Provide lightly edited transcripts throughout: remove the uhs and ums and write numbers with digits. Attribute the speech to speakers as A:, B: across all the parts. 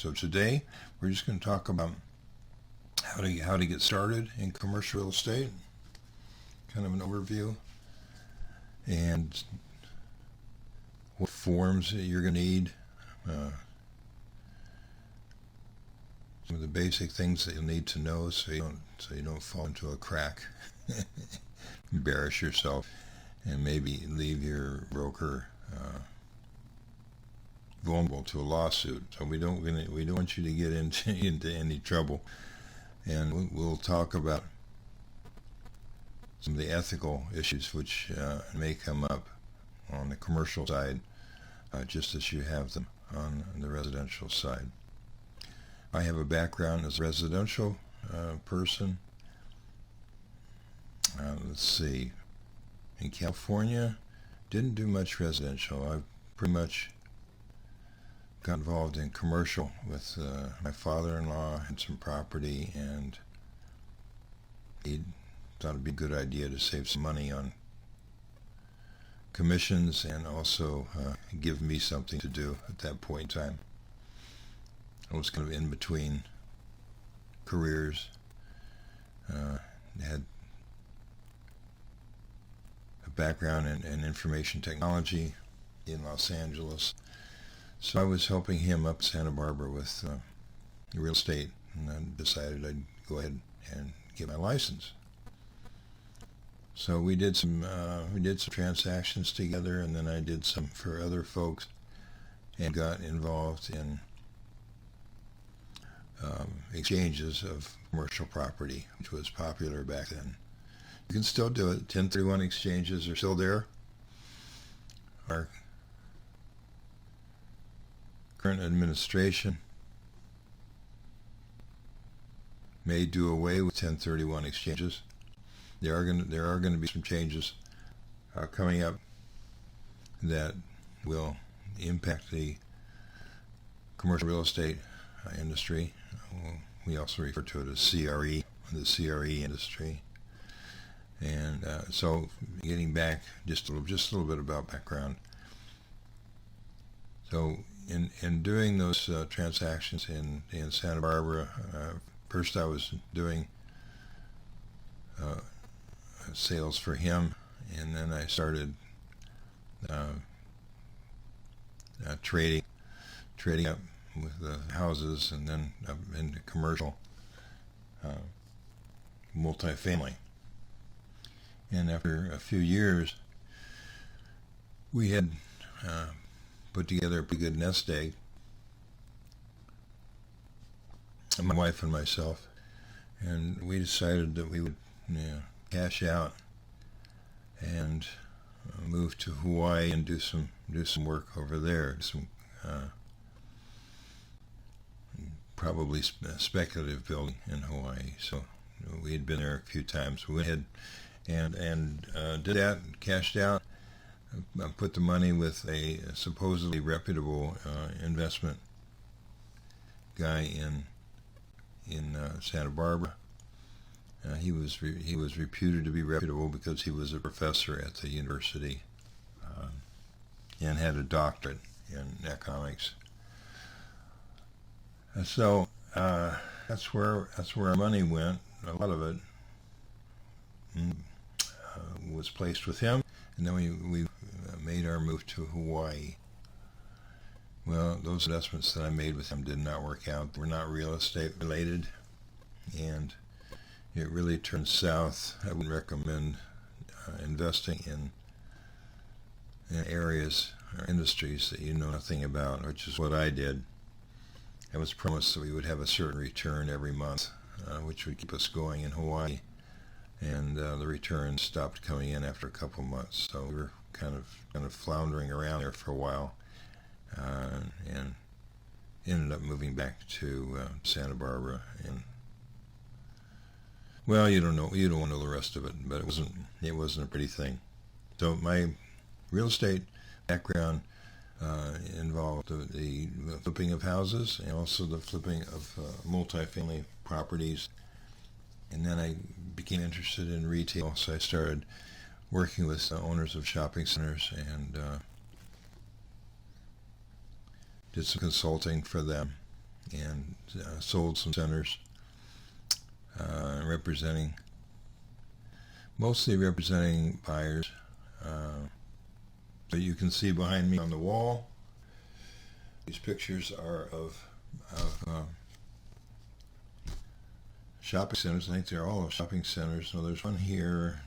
A: So today we're just going to talk about how to get started in commercial real estate, kind of an overview, and what forms that you're going to need, some of the basic things that you'll need to know so you don't fall into a crack, embarrass yourself, and maybe leave your broker vulnerable to a lawsuit. So we don't want you to get into any trouble. And we'll talk about some of the ethical issues which may come up on the commercial side, just as you have them on the residential side. I have a background as a residential person. Let's see. In California, didn't do much residential. I pretty much got involved in commercial with my father-in-law, had some property, and he thought it'd be a good idea to save some money on commissions and also give me something to do at that point in time. I was kind of in between careers. Had a background in information technology in Los Angeles. So I was helping him up Santa Barbara with real estate, and I decided I'd go ahead and get my license. So we did some transactions together, and then I did some for other folks, and got involved in exchanges of commercial property, which was popular back then. You can still do it. 1031 exchanges are still there. Our current administration may do away with 1031 exchanges. There are going to be some changes coming up that will impact the commercial real estate industry. We also refer to it as CRE, the CRE industry. And so, getting back just a little bit about background. So, in doing those transactions in Santa Barbara, first I was doing sales for him, and then I started trading up with the houses, and then up into commercial multifamily. And after a few years, we had put together a pretty good nest egg, my wife and myself, and we decided that we would cash out and move to Hawaii and do some work over there, some probably speculative building in Hawaii. So we had been there a few times. We went ahead and did that, cashed out, put the money with a supposedly reputable investment guy in Santa Barbara. He was reputed to be reputable because he was a professor at the university and had a doctorate in economics. And so that's where our money went. A lot of it was placed with him, and then we made our move to Hawaii. Well, those investments that I made with him did not work out. They were not real estate related, and it really turned south. I wouldn't recommend investing in areas or industries that you know nothing about, which is what I did. I was promised that we would have a certain return every month, which would keep us going in Hawaii, and the return stopped coming in after a couple months. So we were kind of floundering around there for a while, and ended up moving back to Santa Barbara. And well, you don't want to know the rest of it, but it wasn't a pretty thing. So my real estate background involved the flipping of houses and also the flipping of multifamily properties. And then I became interested in retail, so I started working with owners of shopping centers and did some consulting for them. and sold some centers, mostly representing buyers. So you can see behind me on the wall, these pictures are of shopping centers. I think they're all shopping centers. So there's one here.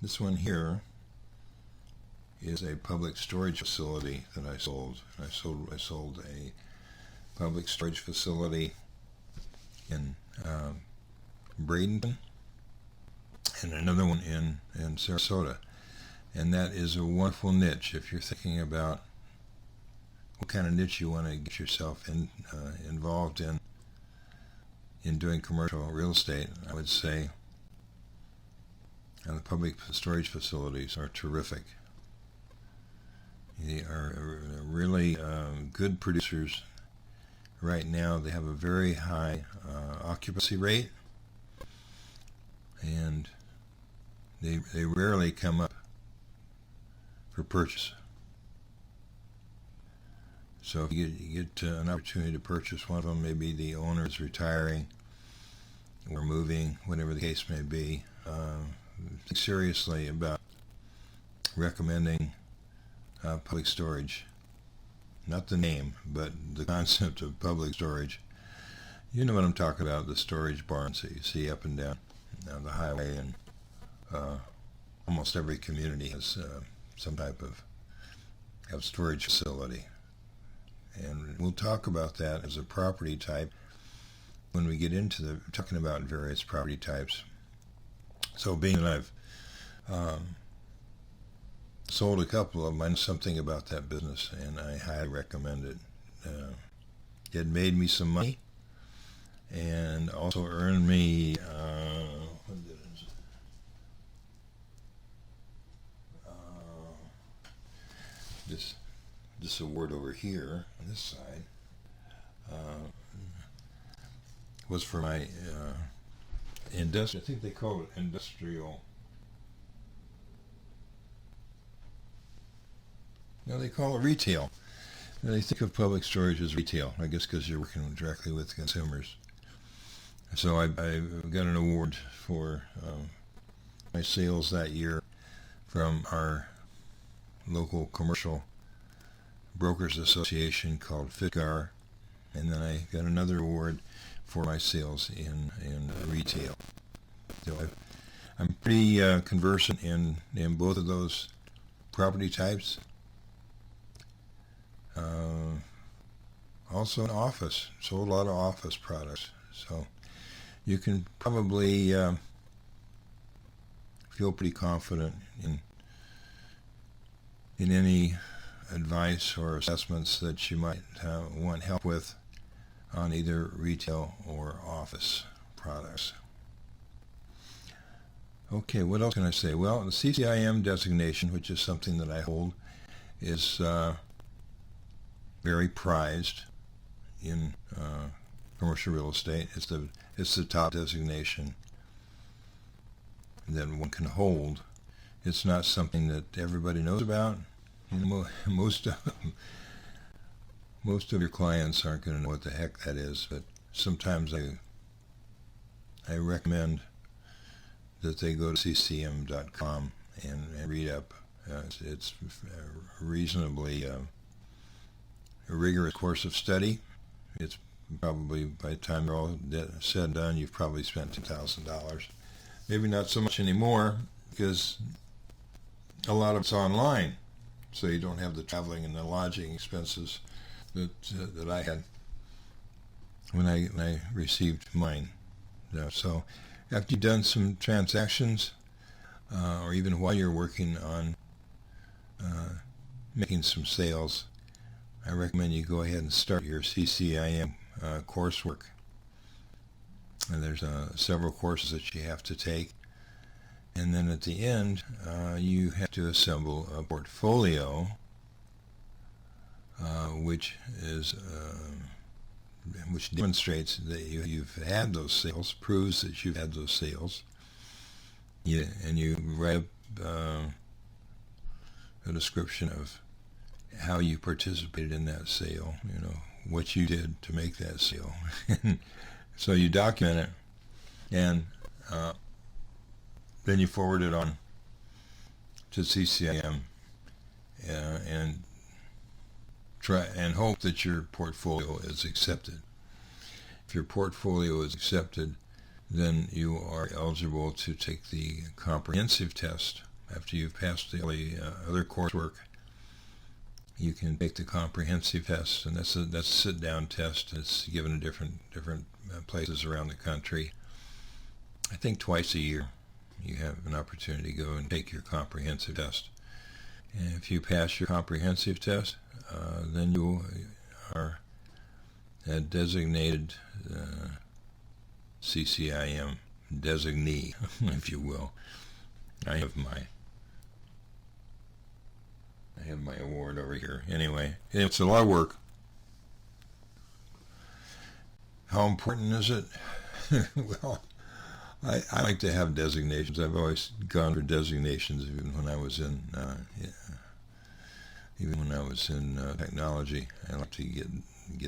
A: This one here is a public storage facility that I sold. I sold a public storage facility in Bradenton, and another one in Sarasota. And that is a wonderful niche if you're thinking about what kind of niche you want to get yourself involved in doing commercial real estate. I would say the public storage facilities are terrific. They are really good producers. Right now they have a very high occupancy rate, and they rarely come up for purchase. So if you get an opportunity to purchase one of them, maybe the owner is retiring or moving, whatever the case may be, think seriously about recommending public storage. Not the name, but the concept of public storage. You know what I'm talking about, the storage barns that you see up and down the highway, and almost every community has some type of storage facility. And we'll talk about that as a property type when we get into talking about various property types. So being that I've sold a couple of them, I know something about that business, and I highly recommend it. It made me some money, and also earned me this award over here on this side was for my industrial. I think they call it industrial. No, they call it retail. They think of public storage as retail, I guess, because you're working directly with consumers. So I got an award for my sales that year from our local commercial brokers association called FITGAR, and then I got another award for my sales in retail. So I'm pretty conversant in both of those property types. Also in office, sold a lot of office products. So you can probably feel pretty confident in any advice or assessments that you might want help with on either retail or office products. Okay, what else can I say? Well, the CCIM designation, which is something that I hold, is very prized in commercial real estate. It's the top designation that one can hold. It's not something that everybody knows about. You know, most of your clients aren't going to know what the heck that is, but sometimes I recommend that they go to ccm.com and read up. It's a reasonably a rigorous course of study. It's probably, by the time they're all said and done, you've probably spent $10,000. Maybe not so much anymore, because a lot of it's online, so you don't have the traveling and the lodging expenses that I had when I received mine. So after you've done some transactions, or even while you're working on making some sales, I recommend you go ahead and start your CCIM coursework. And there's several courses that you have to take. And then at the end, you have to assemble a portfolio, which demonstrates that you've had those sales, proves that you've had those sales. Yeah, and you write up a description of how you participated in that sale. You know, what you did to make that sale. So you document it, and then you forward it on to CCIM, and try and hope that your portfolio is accepted. If your portfolio is accepted, then you are eligible to take the comprehensive test. After you've passed the other coursework, you can take the comprehensive test, and that's a sit-down test. It's given in different places around the country. I think twice a year you have an opportunity to go and take your comprehensive test. And if you pass your comprehensive test, then you are a designated CCIM designee, if you will. I have my award over here. Anyway, it's a lot of work. How important is it? Well, I like to have designations. I've always gone for designations, even when I was in technology. I like to get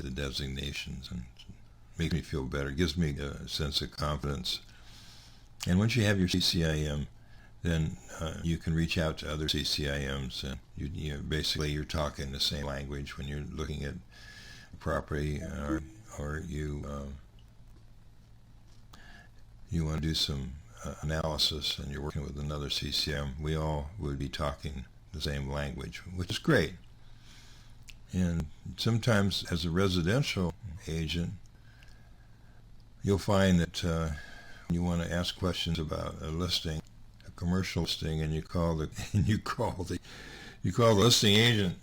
A: the designations, and it makes me feel better. It gives me a sense of confidence. And once you have your CCIM, then you can reach out to other CCIMs, and basically you're talking the same language when you're looking at property, or you want to do some analysis, and you're working with another CCIM. We all would be talking the same language, which is great. And sometimes, as a residential agent, you'll find that when you want to ask questions about a listing, a commercial listing, and you call the listing agent.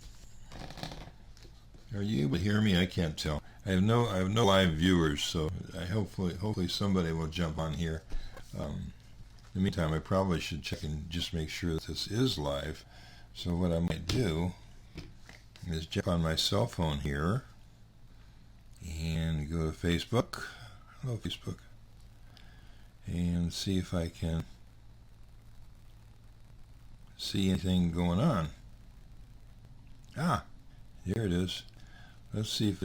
A: Are you able to hear me? I can't tell. I have no live viewers, so hopefully somebody will jump on here. In the meantime, I probably should check and just make sure that this is live. So what I might do is jump on my cell phone here and go to Facebook. Hello, Facebook. And see if I can see anything going on. Ah, here it is. Let's see if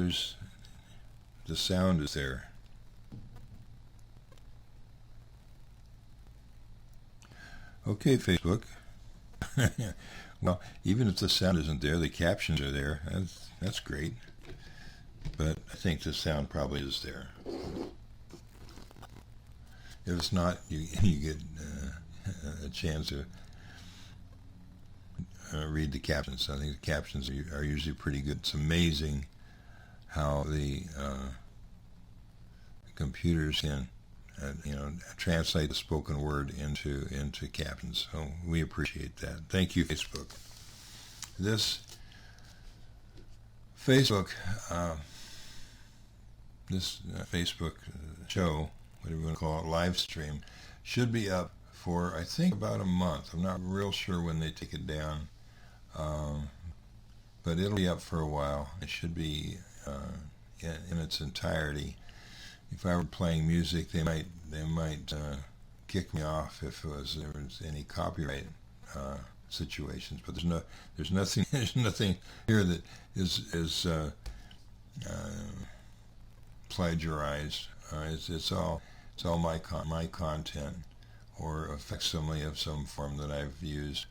A: the sound is there. Okay, Facebook. Well, even if the sound isn't there, the captions are there. That's great. But I think the sound probably is there. If it's not, you get a chance to read the captions. I think the captions are usually pretty good. It's amazing how the computers can translate the spoken word into captions. So we appreciate that. Thank you, Facebook. This Facebook show, whatever you want to call it, live stream, should be up for, I think, about a month. I'm not real sure when they take it down, but it'll be up for a while. It should be in its entirety. If I were playing music, they might kick me off if there was any copyright situations. But there's nothing here that is plagiarized. It's all my content, or a facsimile of some form that I've used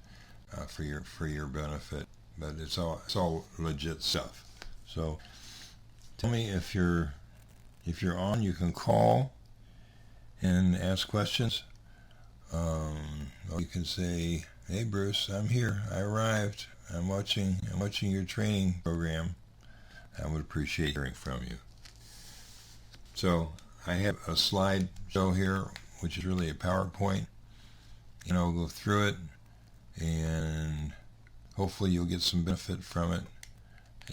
A: for your benefit. But it's all legit stuff. So tell me if you're on. You can call and ask questions. Or you can say, "Hey Bruce, I'm here. I arrived. I'm watching your training program." I would appreciate hearing from you. So I have a slide show here, which is really a PowerPoint. I'll go through it, and hopefully you'll get some benefit from it.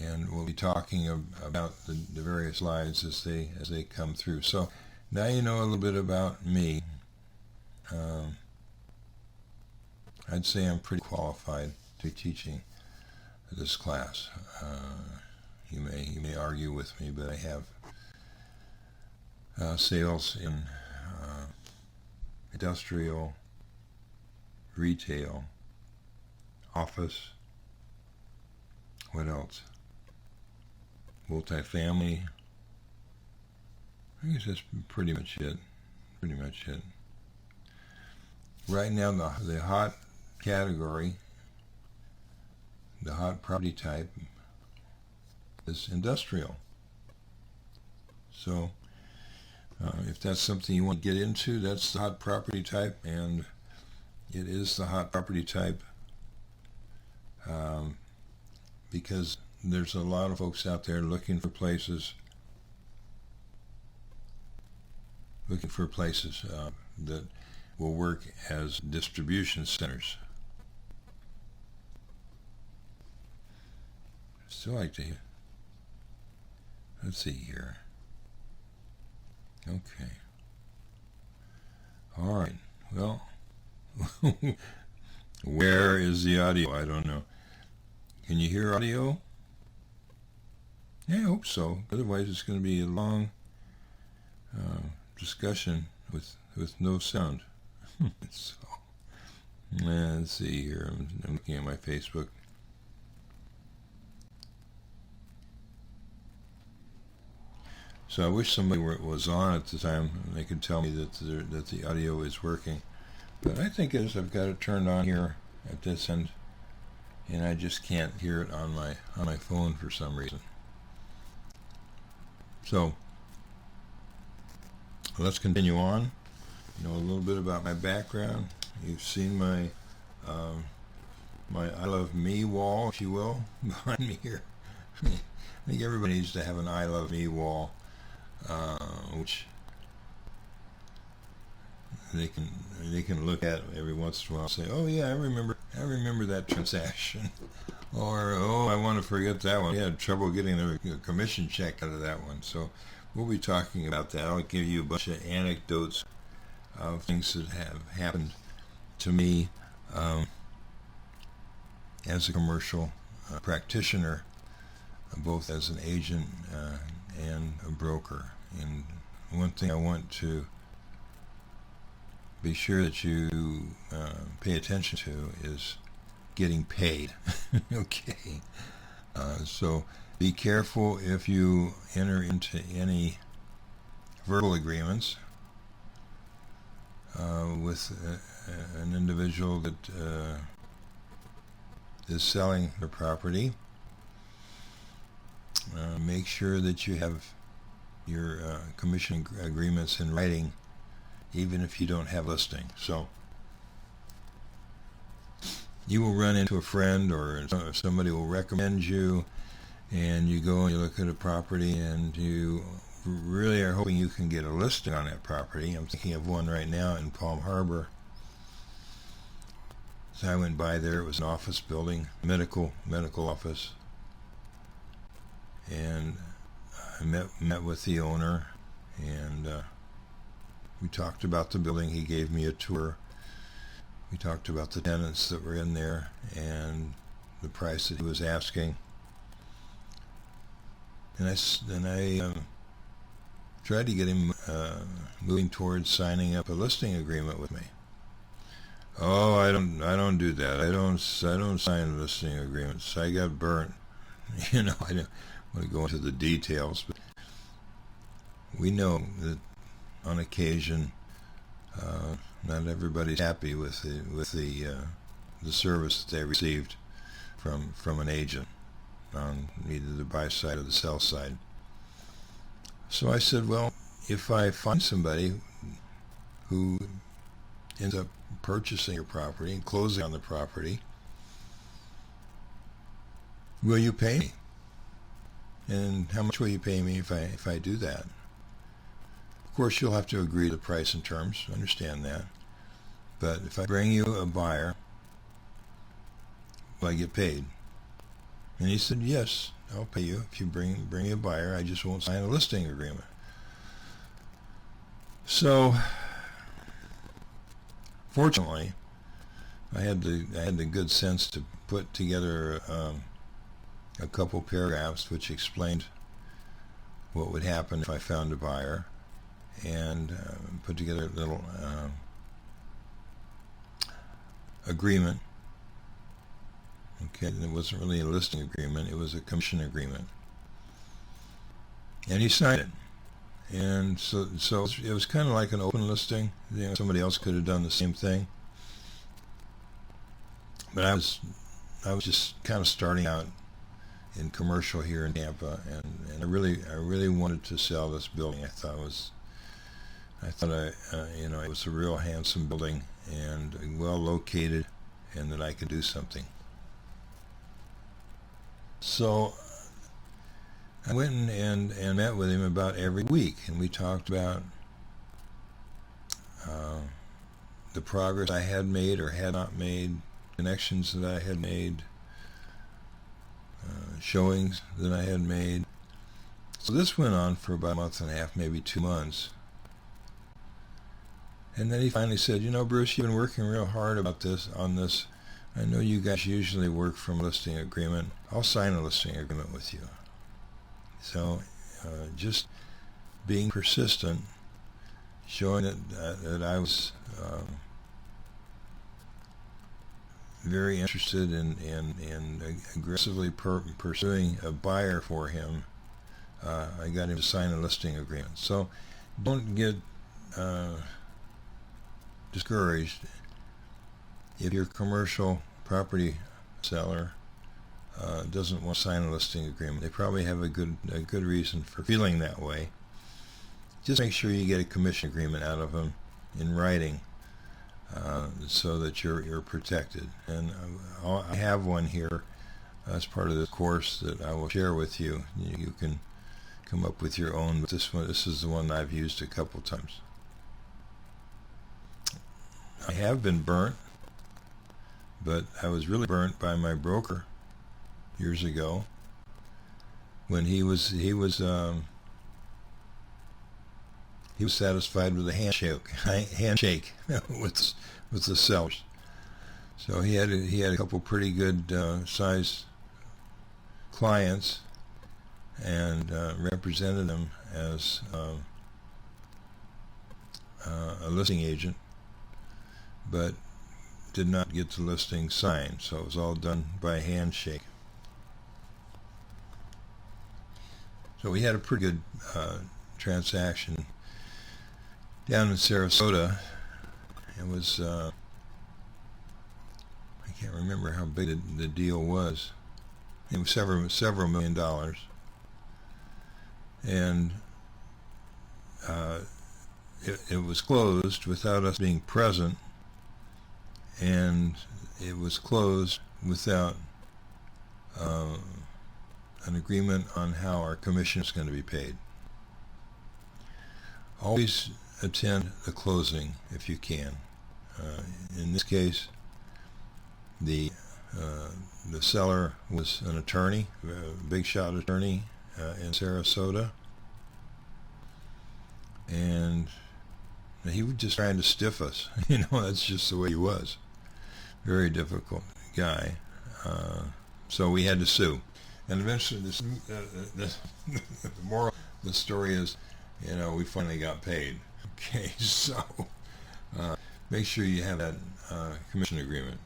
A: And we'll be talking about the various slides as they come through. So now you know a little bit about me. I'd say I'm pretty qualified to be teaching this class. You may argue with me, but I have sales in industrial, retail, office. What else? multifamily. I guess that's pretty much it. Pretty much it. Right now, the hot category, the hot property type, is industrial. So, if that's something you want to get into, that's the hot property type, and it is the hot property type because there's a lot of folks out there looking for places that will work as distribution centers. Still like to, let's see here. Okay. All right. Well, where is the audio? I don't know. Can you hear audio? Yeah, I hope so. Otherwise, it's going to be a long discussion with no sound. So, let's see here. I'm looking at my Facebook. So I wish somebody was on at the time and they could tell me that the audio is working. But I think it is. I've got it turned on here at this end, and I just can't hear it on my phone for some reason. So let's continue on. You know a little bit about my background. You've seen my I Love Me wall, if you will, behind me here. I think everybody needs to have an I Love Me wall, which they can look at every once in a while and say, oh yeah, I remember that transaction, or oh, I want to forget that one. We had trouble getting a commission check out of that one. So we'll be talking about that. I'll give you a bunch of anecdotes of things that have happened to me as a commercial practitioner, both as an agent and a broker. And one thing I want to be sure that you pay attention to is getting paid. Okay. So be careful if you enter into any verbal agreements with an individual that is selling their property. Make sure that you have your commission agreements in writing, even if you don't have a listing. So you will run into a friend or somebody will recommend you, and you go and you look at a property and you really are hoping you can get a listing on that property. I'm thinking of one right now in Palm Harbor. So I went by there. It was an office building, medical office, and I met with the owner, and we talked about the building. He gave me a tour. We talked about the tenants that were in there and the price that he was asking. And I tried to get him moving towards signing up a listing agreement with me. Oh, I don't do that. I don't sign listing agreements. I got burnt. You know, I don't want to go into the details, but we know that on occasion, not everybody's happy with the service that they received from an agent on either the buy side or the sell side. So I said, well, if I find somebody who ends up purchasing your property and closing on the property, will you pay me? And how much will you pay me if I do that? Of course, you'll have to agree to the price and terms. Understand that. But if I bring you a buyer, will I get paid? And he said, yes, I'll pay you if you bring me a buyer. I just won't sign a listing agreement. So, fortunately, I had the good sense to put together a couple paragraphs which explained what would happen if I found a buyer, and put together a little agreement. Okay, it wasn't really a listing agreement, it was a commission agreement. And he signed it. And so it was kind of like an open listing. Somebody else could have done the same thing. But I was just kind of starting out in commercial here in Tampa, and I really wanted to sell this building. I thought it was a real handsome building and well located, and that I could do something. So I went and met with him about every week, and we talked about the progress I had made or had not made, connections that I had made, showings that I had made. So this went on for about a month and a half, maybe 2 months. And then he finally said, Bruce, you've been working real hard on this. I know you guys usually work from a listing agreement. I'll sign a listing agreement with you. So just being persistent, showing that I was very interested in aggressively pursuing a buyer for him. I got him to sign a listing agreement. So don't get discouraged if your commercial property seller doesn't want to sign a listing agreement. They probably have a good reason for feeling that way. Just make sure you get a commission agreement out of them in writing, so that you're protected. And I have one here as part of this course that I will share with you. You can come up with your own, but this is the one I've used a couple times. I have been burnt, but I was really burnt by my broker years ago when he was satisfied with a handshake with the sellers. So he had a couple pretty good sized clients, and represented them as a listing agent, but did not get the listing signed. So it was all done by handshake. So we had a pretty good transaction down in Sarasota. It was I can't remember how big the deal was. It was several $1 million, and it was closed without us being present, and it was closed without an agreement on how our commission is going to be paid. Always attend the closing if you can. In this case, the seller was an attorney, a big shot attorney in Sarasota, and he was just trying to stiff us. That's just the way he was. Very difficult guy. So we had to sue. And eventually, the moral of the story is, we finally got paid. Okay, so make sure you have that commission agreement.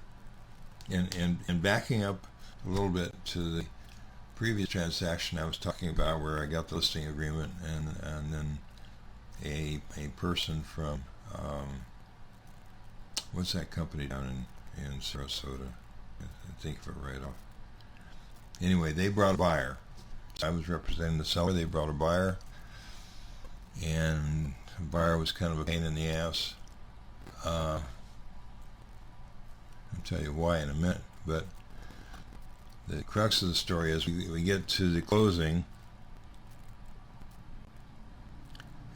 A: And backing up a little bit to the previous transaction I was talking about, where I got the listing agreement, and then a person from what's that company down in Sarasota? I think of it right off. Anyway, they brought a buyer. I was representing the seller. They brought a buyer, and the buyer was kind of a pain in the ass. I'll tell you why in a minute, but the crux of the story is we get to the closing,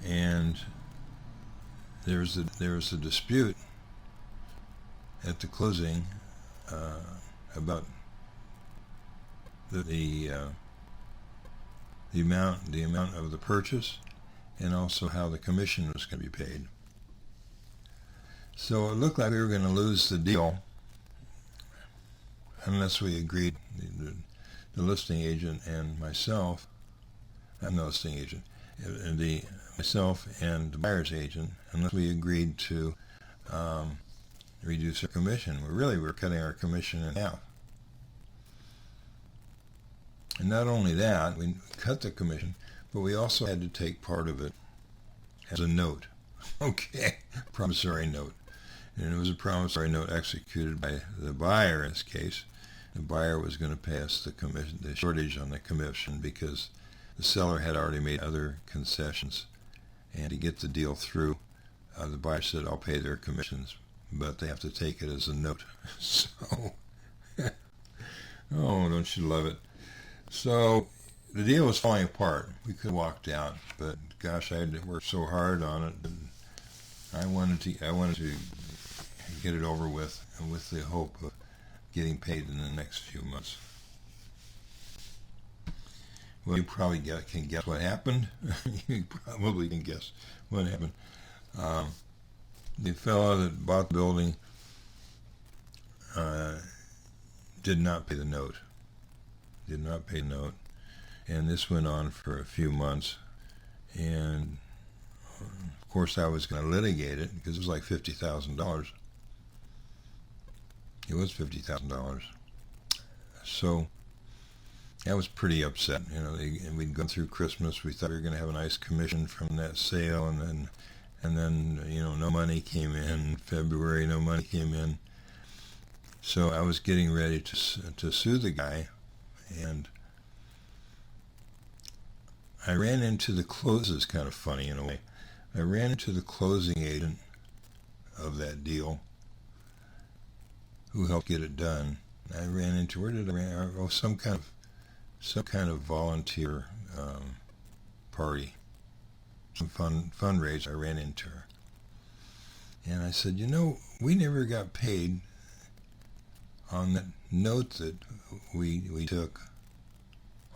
A: and there was a dispute at the closing about the amount of the purchase, and also how the commission was going to be paid. So it looked like we were going to lose the deal unless we agreed, the listing agent and myself. I'm the listing agent, myself and the buyer's agent, unless we agreed to reduce our commission. We were cutting our commission in half. And not only that, we cut the commission, but we also had to take part of it as a note. Okay, promissory note. And it was a promissory note executed by the buyer in this case. The buyer was going to pay us the commission, the shortage on the commission, because the seller had already made other concessions. And to get the deal through, the buyer said, I'll pay their commissions, but they have to take it as a note. So, oh, don't you love it? So the deal was falling apart. We could have walked out, but gosh, I had worked so hard on it. And I wanted to get it over with, and with the hope of getting paid in the next few months. Well, you probably can guess what happened. You probably can guess what happened. The fellow that bought the building did not pay the note. Did not pay the note. And this went on for a few months. And, of course, I was going to litigate it because it was like $50,000. It was $50,000. So I was pretty upset. You know, and we'd gone through Christmas. We thought we were going to have a nice commission from that sale, and then you know, no money came in. February, no money came in. So I was getting ready to sue the guy, and I ran into the this is kind of funny in a way. I ran into the closing agent of that deal, who helped get it done. I ran into, where did I ran? Oh, some kind of volunteer party, some fundraiser. I ran into her, and I said, you know, we never got paid on that note that we took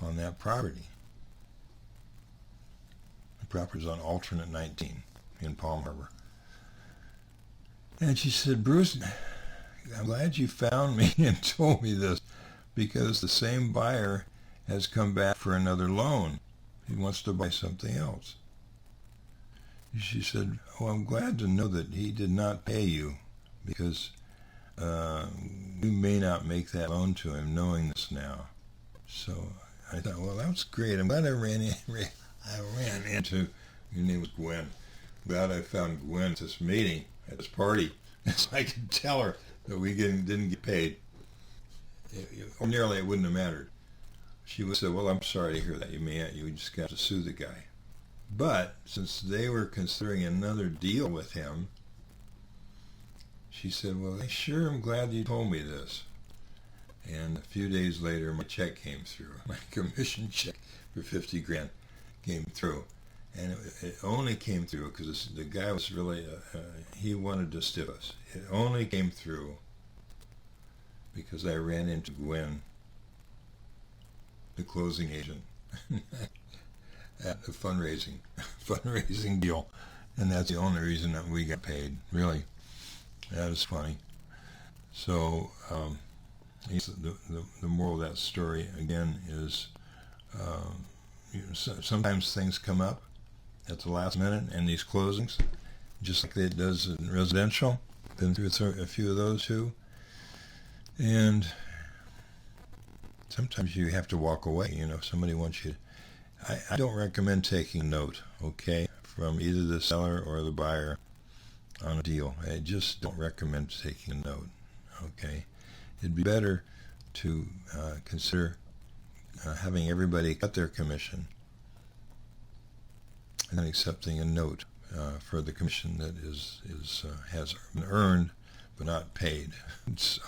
A: on that property. The property is on alternate 19 in Palm Harbor. And she said, Bruce, I'm glad you found me and told me this, because the same buyer has come back for another loan. He wants to buy something else. She said, oh, I'm glad to know that he did not pay you, because we may not make that loan to him knowing this now. So I thought, well, that's great. I'm glad I ran into, your name was Gwen. Glad I found Gwen at this meeting, at this party, so I could tell her that we didn't get paid. Ordinarily, it wouldn't have mattered. She would say, well, I'm sorry to hear that. You just got to sue the guy. But since they were considering another deal with him, she said, well, I sure am glad you told me this. And a few days later, my check came through. My commission check for $50,000 came through. And it only came through because the guy was really, he wanted to stiff us. It only came through because I ran into Gwen, the closing agent, at a fundraising deal. And that's the only reason that we got paid, really. That is funny. So the moral of that story, again, is sometimes things come up at the last minute in these closings, just like it does in residential. Been through a few of those too. And sometimes you have to walk away. You know, somebody wants you. I don't recommend taking a note, okay, from either the seller or the buyer on a deal. I just don't recommend taking a note, okay? It'd be better to consider having everybody cut their commission and then accepting a note for the commission that has been earned but not paid. So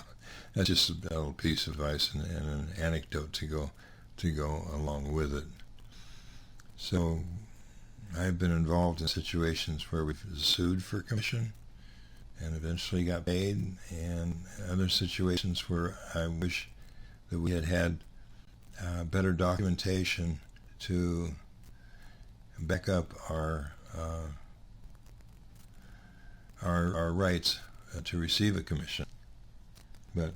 A: that's just a little piece of advice and an anecdote to go along with it. So I've been involved in situations where we've sued for commission and eventually got paid, and other situations where I wish that we had better documentation to back up our rights to receive a commission. But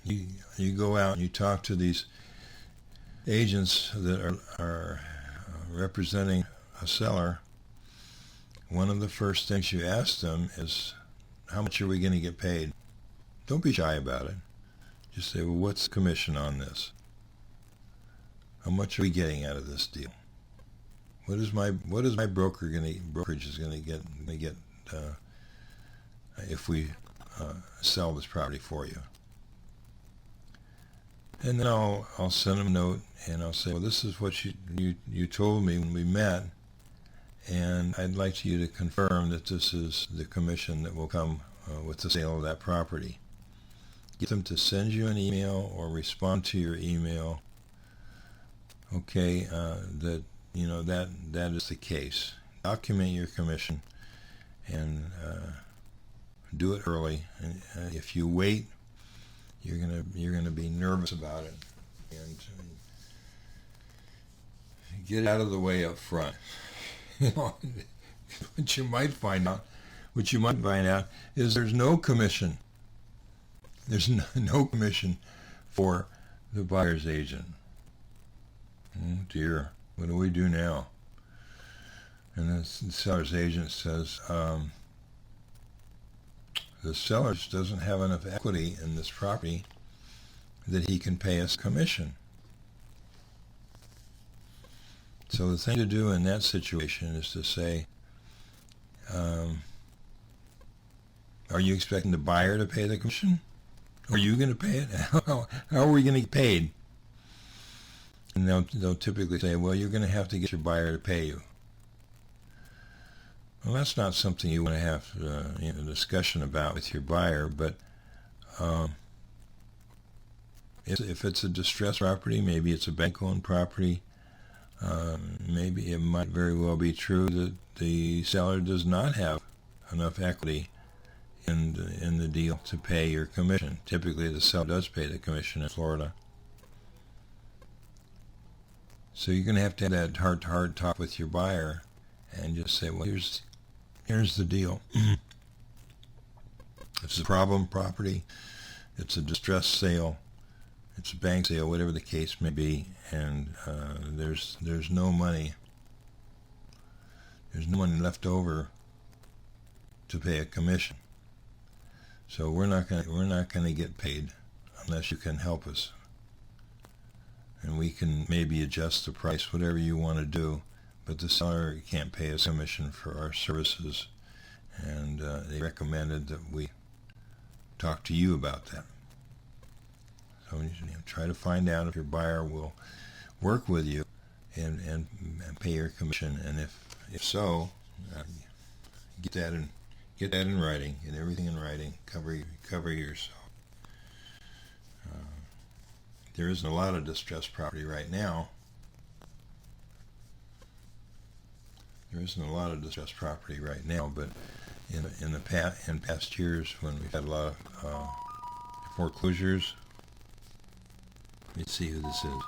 A: you go out and you talk to these agents that are representing a seller. One of the first things you ask them is, how much are we going to get paid? Don't be shy about it. Just say, well, what's the commission on this? How much are we getting out of this deal? what is my brokerage is going to get if we sell this property for you? And then I'll send them a note and I'll say, well, this is what you told me when we met, and I'd like you to confirm that this is the commission that will come with the sale of that property. Get them to send you an email or respond to your email. Okay, that that is the case. Document your commission and do it early. And if you wait, you're gonna be nervous about it, and get out of the way up front. What you might find out is there's no commission. There's no commission for the buyer's agent. Oh dear, what do we do now? And the seller's agent says, the seller doesn't have enough equity in this property that he can pay us commission. So the thing to do in that situation is to say, are you expecting the buyer to pay the commission? Are you going to pay it? How are we going to get paid? And they'll typically say, well, you're going to have to get your buyer to pay you. Well, that's not something you want to have a discussion about with your buyer, but if it's a distressed property, maybe it's a bank-owned property, maybe it might very well be true that the seller does not have enough equity in the deal to pay your commission. Typically, the seller does pay the commission in Florida. So you're going to have that heart-to-heart talk with your buyer and just say, well, here's the deal. It's a problem property. It's a distressed sale. It's a bank sale, whatever the case may be, and there's no money. There's no money left over to pay a commission. So we're not going to get paid unless you can help us, and we can maybe adjust the price, whatever you want to do. But the seller can't pay us commission for our services, and they recommended that we talk to you about that. So try to find out if your buyer will work with you and pay your commission, and if so, get that in writing, get everything in writing. Cover yourself. There isn't a lot of distressed property right now. There isn't a lot of distressed property right now, but in past years when we've had a lot of foreclosures. Let's see who this is.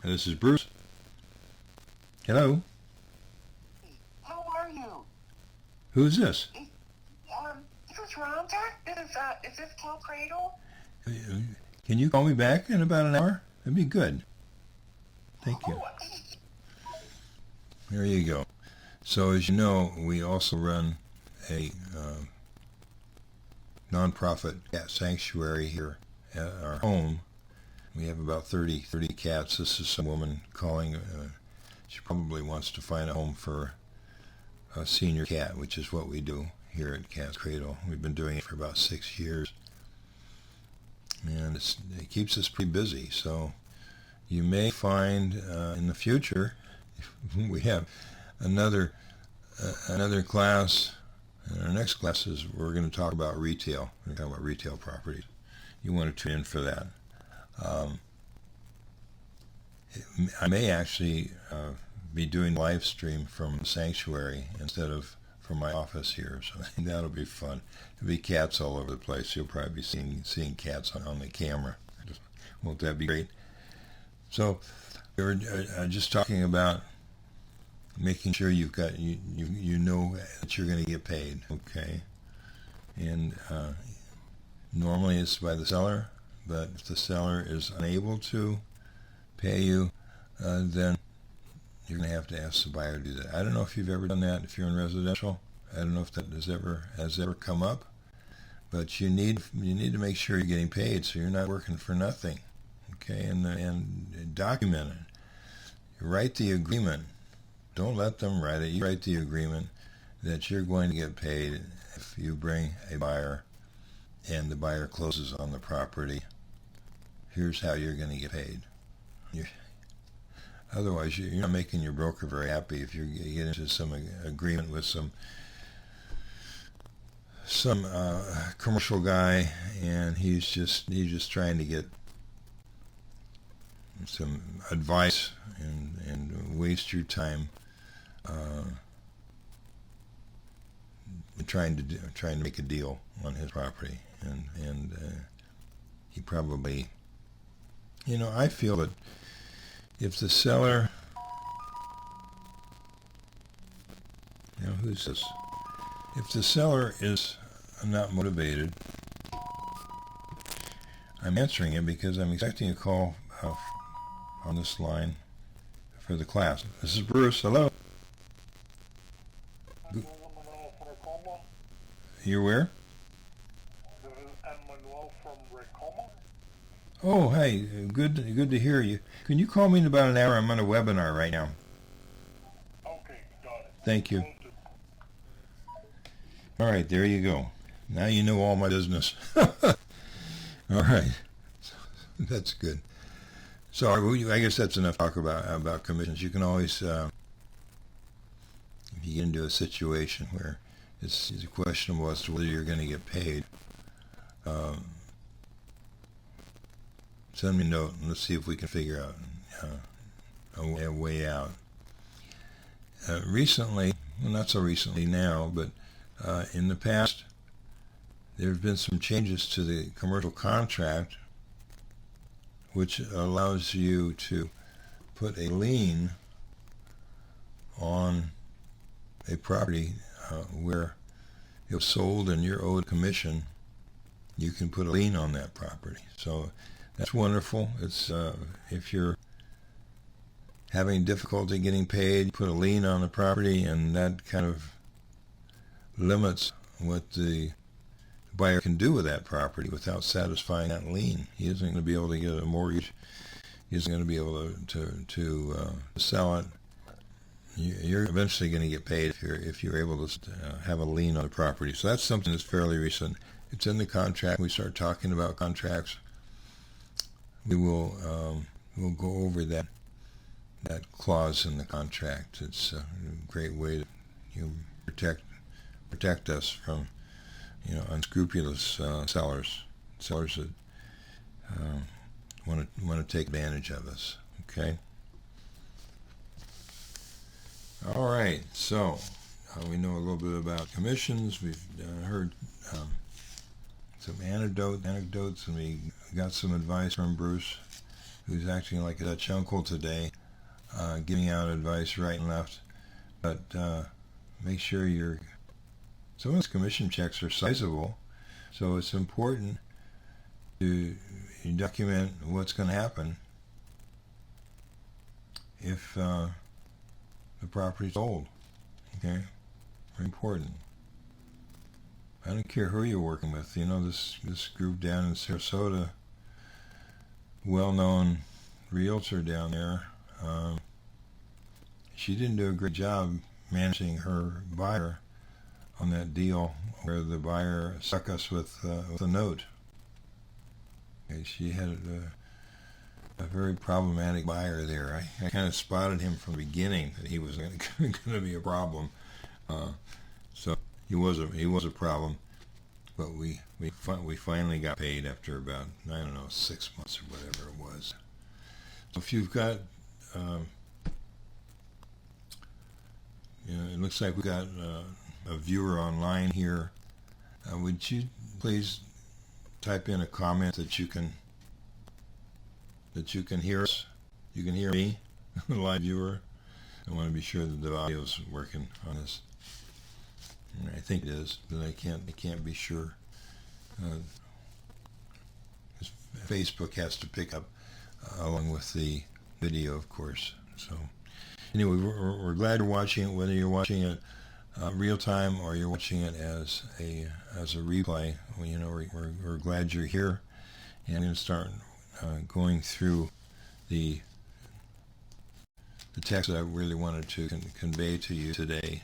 A: This is Bruce. Hello.
B: How are you?
A: Who's this?
B: This is Rhonda. Is this Paul Cradle?
A: Can you call me back in about an hour? That'd be good. Thank you. There you go. So as you know, we also run a nonprofit cat sanctuary here at our home. We have about 30 cats. This is some woman calling. She probably wants to find a home for a senior cat, which is what we do here at Cat's Cradle. We've been doing it for about 6 years, and it keeps us pretty busy. So you may find in the future we have another class. And our next class is we're going to talk about retail. We're going to talk about retail properties. You want to tune in for that. I may actually be doing live stream from the sanctuary instead of from my office here, so I think that'll be fun. There'll be cats all over the place. You'll probably be seeing cats on the camera. Won't that be great? So we were just talking about making sure you know that you're going to get paid, okay? And normally it's by the seller, but if the seller is unable to pay you, then you're going to have to ask the buyer to do that. I don't know if you've ever done that if you're in residential. I don't know if that has ever come up, but you need to make sure you're getting paid so you're not working for nothing, okay, and document it. Write the agreement. Don't let them write it. You write the agreement that you're going to get paid if you bring a buyer and the buyer closes on the property. Here's how you're going to get paid. Otherwise, you're not making your broker very happy if you get into some agreement with some commercial guy, and he's just trying to get some advice and waste your time trying to make a deal on his property, and he probably, I feel that if the seller, who's this? If the seller is not motivated, I'm answering it because I'm expecting a call on this line for the class. This is Bruce. Hello. You're where?
C: This is Emmanuel from Racoma.
A: Oh, hey. Good to hear you. Can you call me in about an hour? I'm on a webinar right now.
C: Okay, got it.
A: Thank you. All right, there you go. Now you know all my business. All right. That's good. So I guess that's enough talk about commissions. You can always, if you get into a situation where it's questionable as to whether you're going to get paid, send me a note and let's see if we can figure out a way out. Recently, well, not so recently now, but in the past, there have been some changes to the commercial contract which allows you to put a lien on a property where it was sold and you're owed commission. You can put a lien on that property. So that's wonderful. It's if you're having difficulty getting paid, put a lien on the property, and that kind of limits what the buyer can do with that property without satisfying that lien. He isn't going to be able to get a mortgage. He isn't going to be able to sell it. You're eventually going to get paid if you're able to have a lien on the property. So that's something that's fairly recent. It's in the contract. We start talking about contracts. We will we'll go over that clause in the contract. It's a great way to protect us from unscrupulous sellers that want to take advantage of us. Okay. All right. So we know a little bit about commissions. We've heard some anecdotes, and we got some advice from Bruce, who's acting like a Dutch uncle today, giving out advice right and left. But make sure some of those commission checks are sizable, so it's important to document what's going to happen if the property's sold. Okay, very important. I don't care who you're working with. This group down in Sarasota, well-known realtor down there, she didn't do a great job managing her buyer on that deal where the buyer stuck us with a note. Okay, she had a very problematic buyer there. I kind of spotted him from the beginning that he was going to be a problem. So he was a problem, but we finally got paid after about 6 months or whatever it was. So if you've got it looks like we got a viewer online here. Would you please type in a comment that you can hear us? You can hear me, the live viewer. I want to be sure that the audio is working on this. I think it is, but I can't be sure. Facebook has to pick up along with the video, of course. So anyway, we're glad you're watching it, whether you're watching it real time or you're watching it as a replay. We're glad you're here, and I'm going to start going through the text that I really wanted to convey to you today.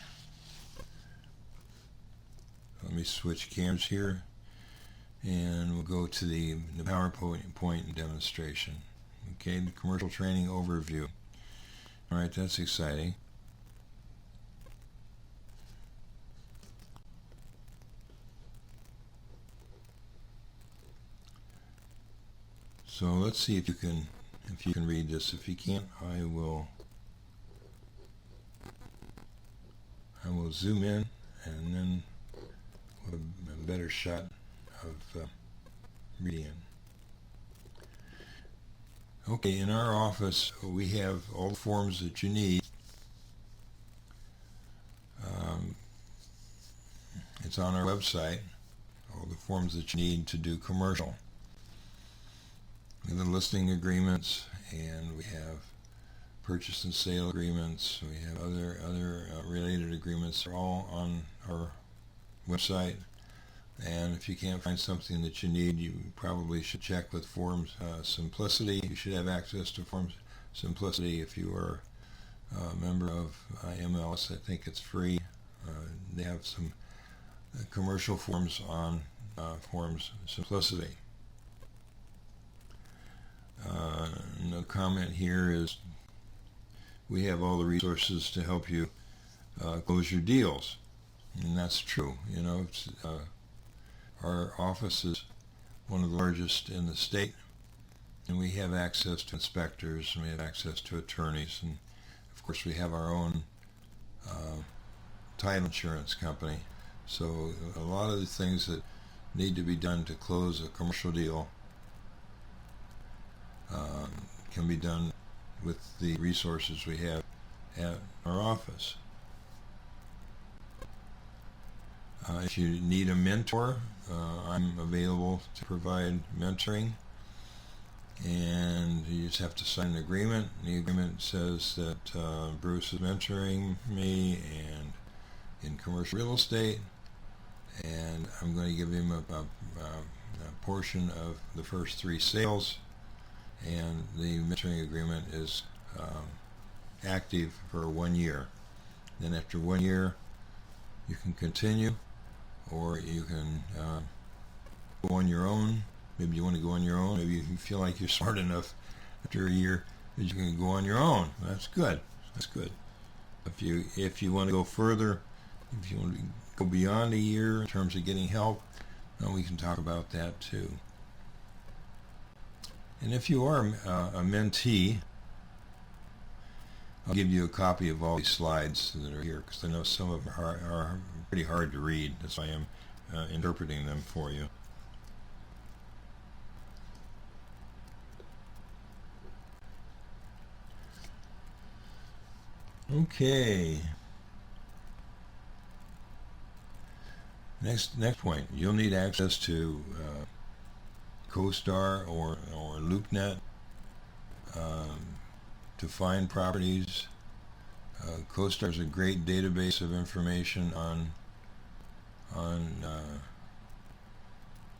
A: Let me switch cameras here, and we'll go to the PowerPoint demonstration. Okay, the commercial training overview. All right, that's exciting. So let's see if you can read this. If you can't, I will zoom in, and then we'll have a better shot of reading it. Okay, in our office we have all the forms that you need. It's on our website, all the forms that you need to do commercial. We have the listing agreements, and we have purchase and sale agreements. We have other related agreements. They're all on our website. And if you can't find something that you need, you probably should check with Forms Simplicity. You should have access to Forms Simplicity if you are a member of MLS. I think it's free. They have some commercial forms on Forms Simplicity. The comment here is we have all the resources to help you close your deals, and that's true. You know, our office is one of the largest in the state, and we have access to inspectors, and we have access to attorneys, and of course we have our own title insurance company. So a lot of the things that need to be done to close a commercial deal can be done with the resources we have at our office. If you need a mentor, I'm available to provide mentoring, and you just have to sign an agreement. The agreement says that Bruce is mentoring me and in commercial real estate, and I'm going to give him a portion of the first 3 sales, and the mentoring agreement is active for 1 year. Then after 1 year, you can continue, or you can go on your own. Maybe you want to go on your own. Maybe you feel like you're smart enough after a year that you can go on your own. That's good. That's good. If you want to go further, if you want to go beyond a year in terms of getting help, then we can talk about that too. And if you are a mentee, I'll give you a copy of all these slides that are here, because I know some of them are pretty hard to read. That's why I'm interpreting them for you. Okay. Next point, you'll need access to CoStar or LoopNet to find properties. CoStar is a great database of information on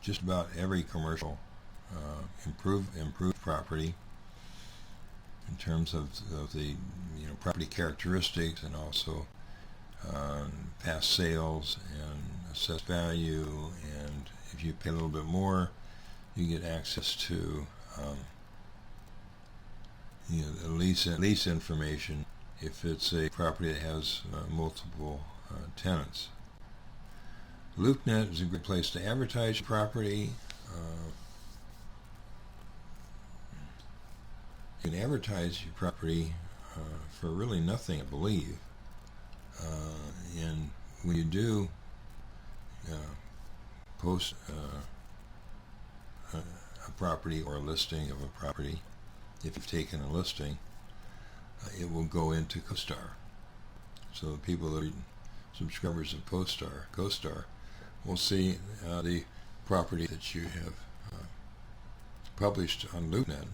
A: just about every commercial improved property in terms of the property characteristics, and also past sales and assessed value. And if you pay a little bit more, you get access to lease information if it's a property that has multiple tenants. LoopNet is a good place to advertise your property. You can advertise your property for really nothing, I believe. And when you do post a property or a listing of a property, if you've taken a listing, it will go into CoStar. So the people that are subscribers of CoStar will see the property that you have published on LoopNet,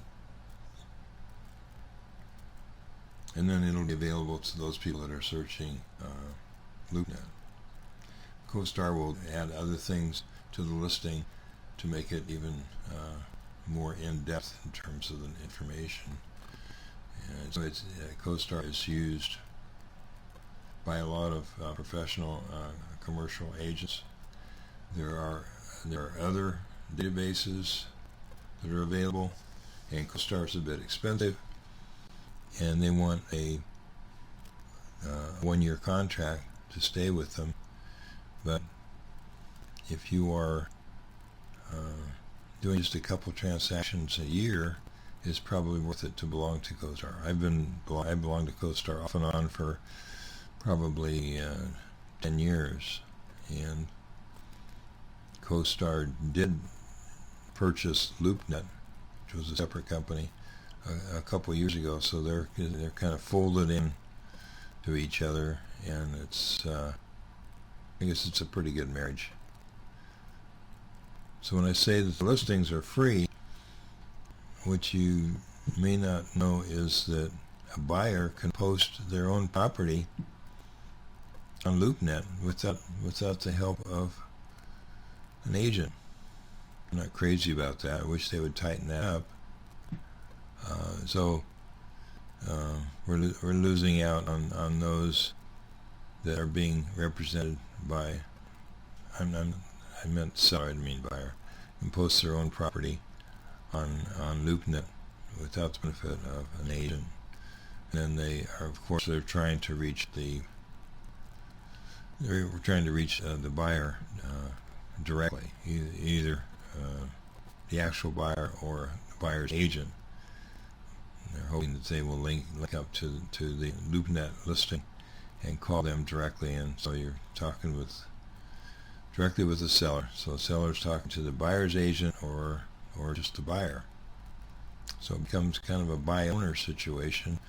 A: and then it'll be available to those people that are searching LoopNet. CoStar will add other things to the listing to make it even more in depth in terms of the information. And so it's CoStar is used by a lot of professional commercial agents. There are other databases that are available, and CoStar is a bit expensive, and they want a 1-year contract to stay with them. But if you are doing just a couple transactions a year, it's probably worth it to belong to CoStar. I belong to CoStar off and on for probably 10 years, and CoStar did purchase LoopNet, which was a separate company, a couple of years ago. So they're kind of folded in to each other, and it's I guess it's a pretty good marriage. So when I say that the listings are free, what you may not know is that a buyer can post their own property on LoopNet without the help of an agent. I'm not crazy about that. I wish they would tighten that up. So we're losing out on those that are being represented by, I meant seller, I didn't mean buyer, and post their own property on LoopNet without the benefit of an agent. And then they are, of course, they're trying to reach the buyer directly, either the actual buyer or the buyer's agent. And they're hoping that they will link up to the LoopNet listing and call them directly in. So you're talking directly with the seller. So the seller's talking to the buyer's agent or just the buyer. So it becomes kind of a buy-owner situation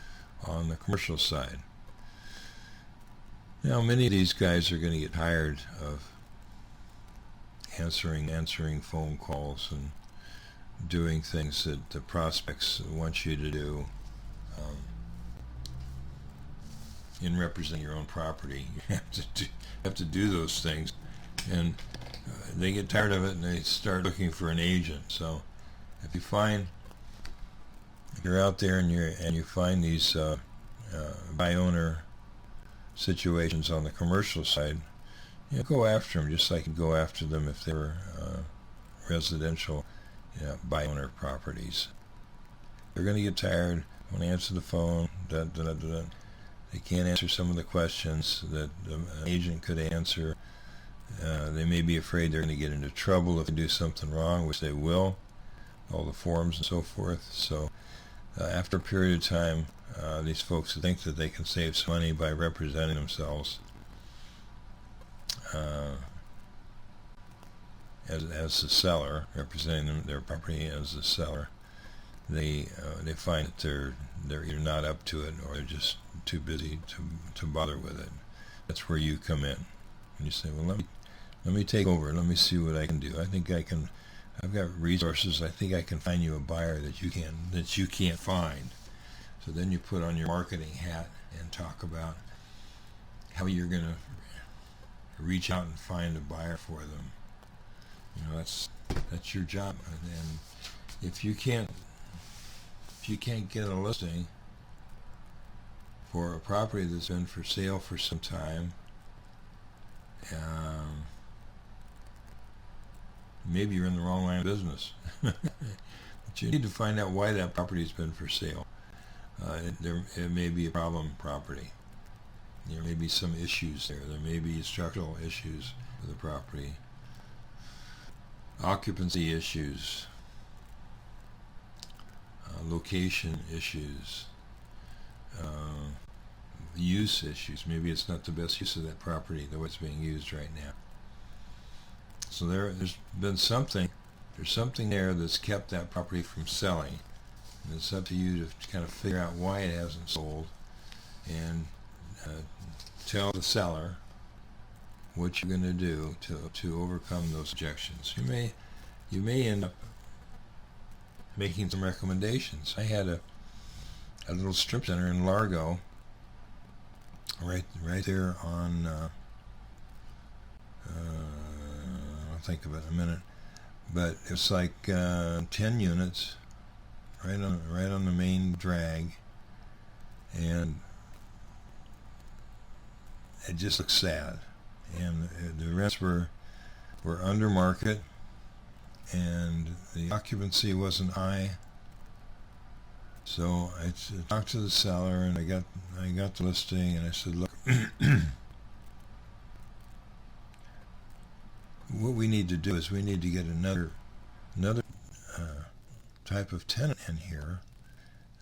A: on the commercial side. Now, many of these guys are going to get tired of answering phone calls and doing things that the prospects want you to do in representing your own property. You have to do those things, and they get tired of it and they start looking for an agent. So if you're out there and you find these buy-owner situations on the commercial side, go after them just like you go after them if they were residential buy-owner properties. They're going to get tired, want to answer the phone, they can't answer some of the questions that an agent could answer. They may be afraid they're going to get into trouble if they do something wrong, which they will, all the forms and so forth. So after a period of time, these folks think that they can save some money by representing themselves as the seller, representing their property as the seller. They find that they're either not up to it or they're just too busy to bother with it. That's where you come in. And you say, well, let me take over. Let me see what I can do. I think I can. I've got resources. I think I can find you a buyer that you can't find. So then you put on your marketing hat and talk about how you're going to reach out and find a buyer for them. That's your job. And if you can't get a listing for a property that's been for sale for some time, maybe you're in the wrong line of business. But you need to find out why that property has been for sale. It may be a problem property. There may be some issues there. There may be structural issues with the property, occupancy issues, location issues, use issues. Maybe it's not the best use of that property, the way it's being used right now. So there's been something. There's something there that's kept that property from selling, and it's up to you to kind of figure out why it hasn't sold, and tell the seller what you're going to do to overcome those objections. You may end up making some recommendations. I had a little strip center in Largo, right there on. I'll think of it in a minute. but it's like 10 units right on the main drag, and it just looks sad. And the rents were under market, and the occupancy wasn't high. So I talked to the seller, and I got the listing, and I said, look, what we need to do is we need to get another type of tenant in here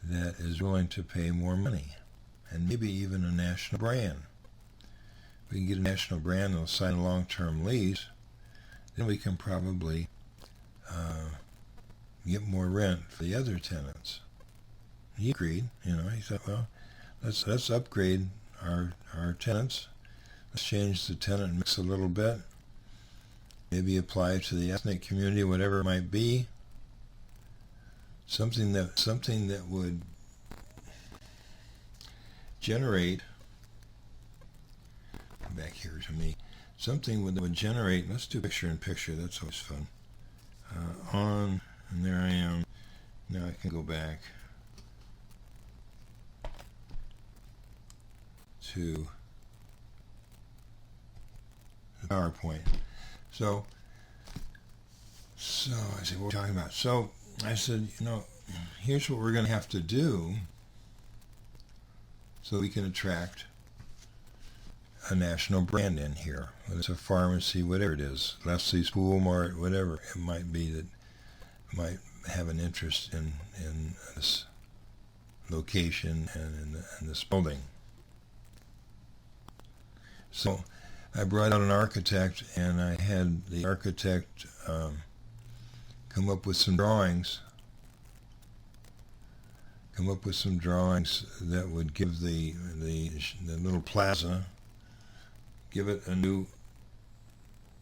A: that is willing to pay more money, and maybe even a national brand. We can get a national brand that'll sign a long-term lease, then we can probably get more rent for the other tenants. He agreed. He thought, well, let's upgrade our tenants. Let's change the tenant mix a little bit. Maybe apply to the ethnic community, whatever it might be. Something that would generate, back here to me, something that would generate, let's do picture-in-picture, that's always fun. And there I am. Now I can go back to the PowerPoint. So I said, what are we talking about? So I said, here's what we're going to have to do so we can attract a national brand in here. Whether it's a pharmacy, whatever it is, Leslie's Pool Mart, whatever it might be that might have an interest in this location and in this building. So I brought out an architect, and I had the architect come up with some drawings that would give the little plaza, give it a new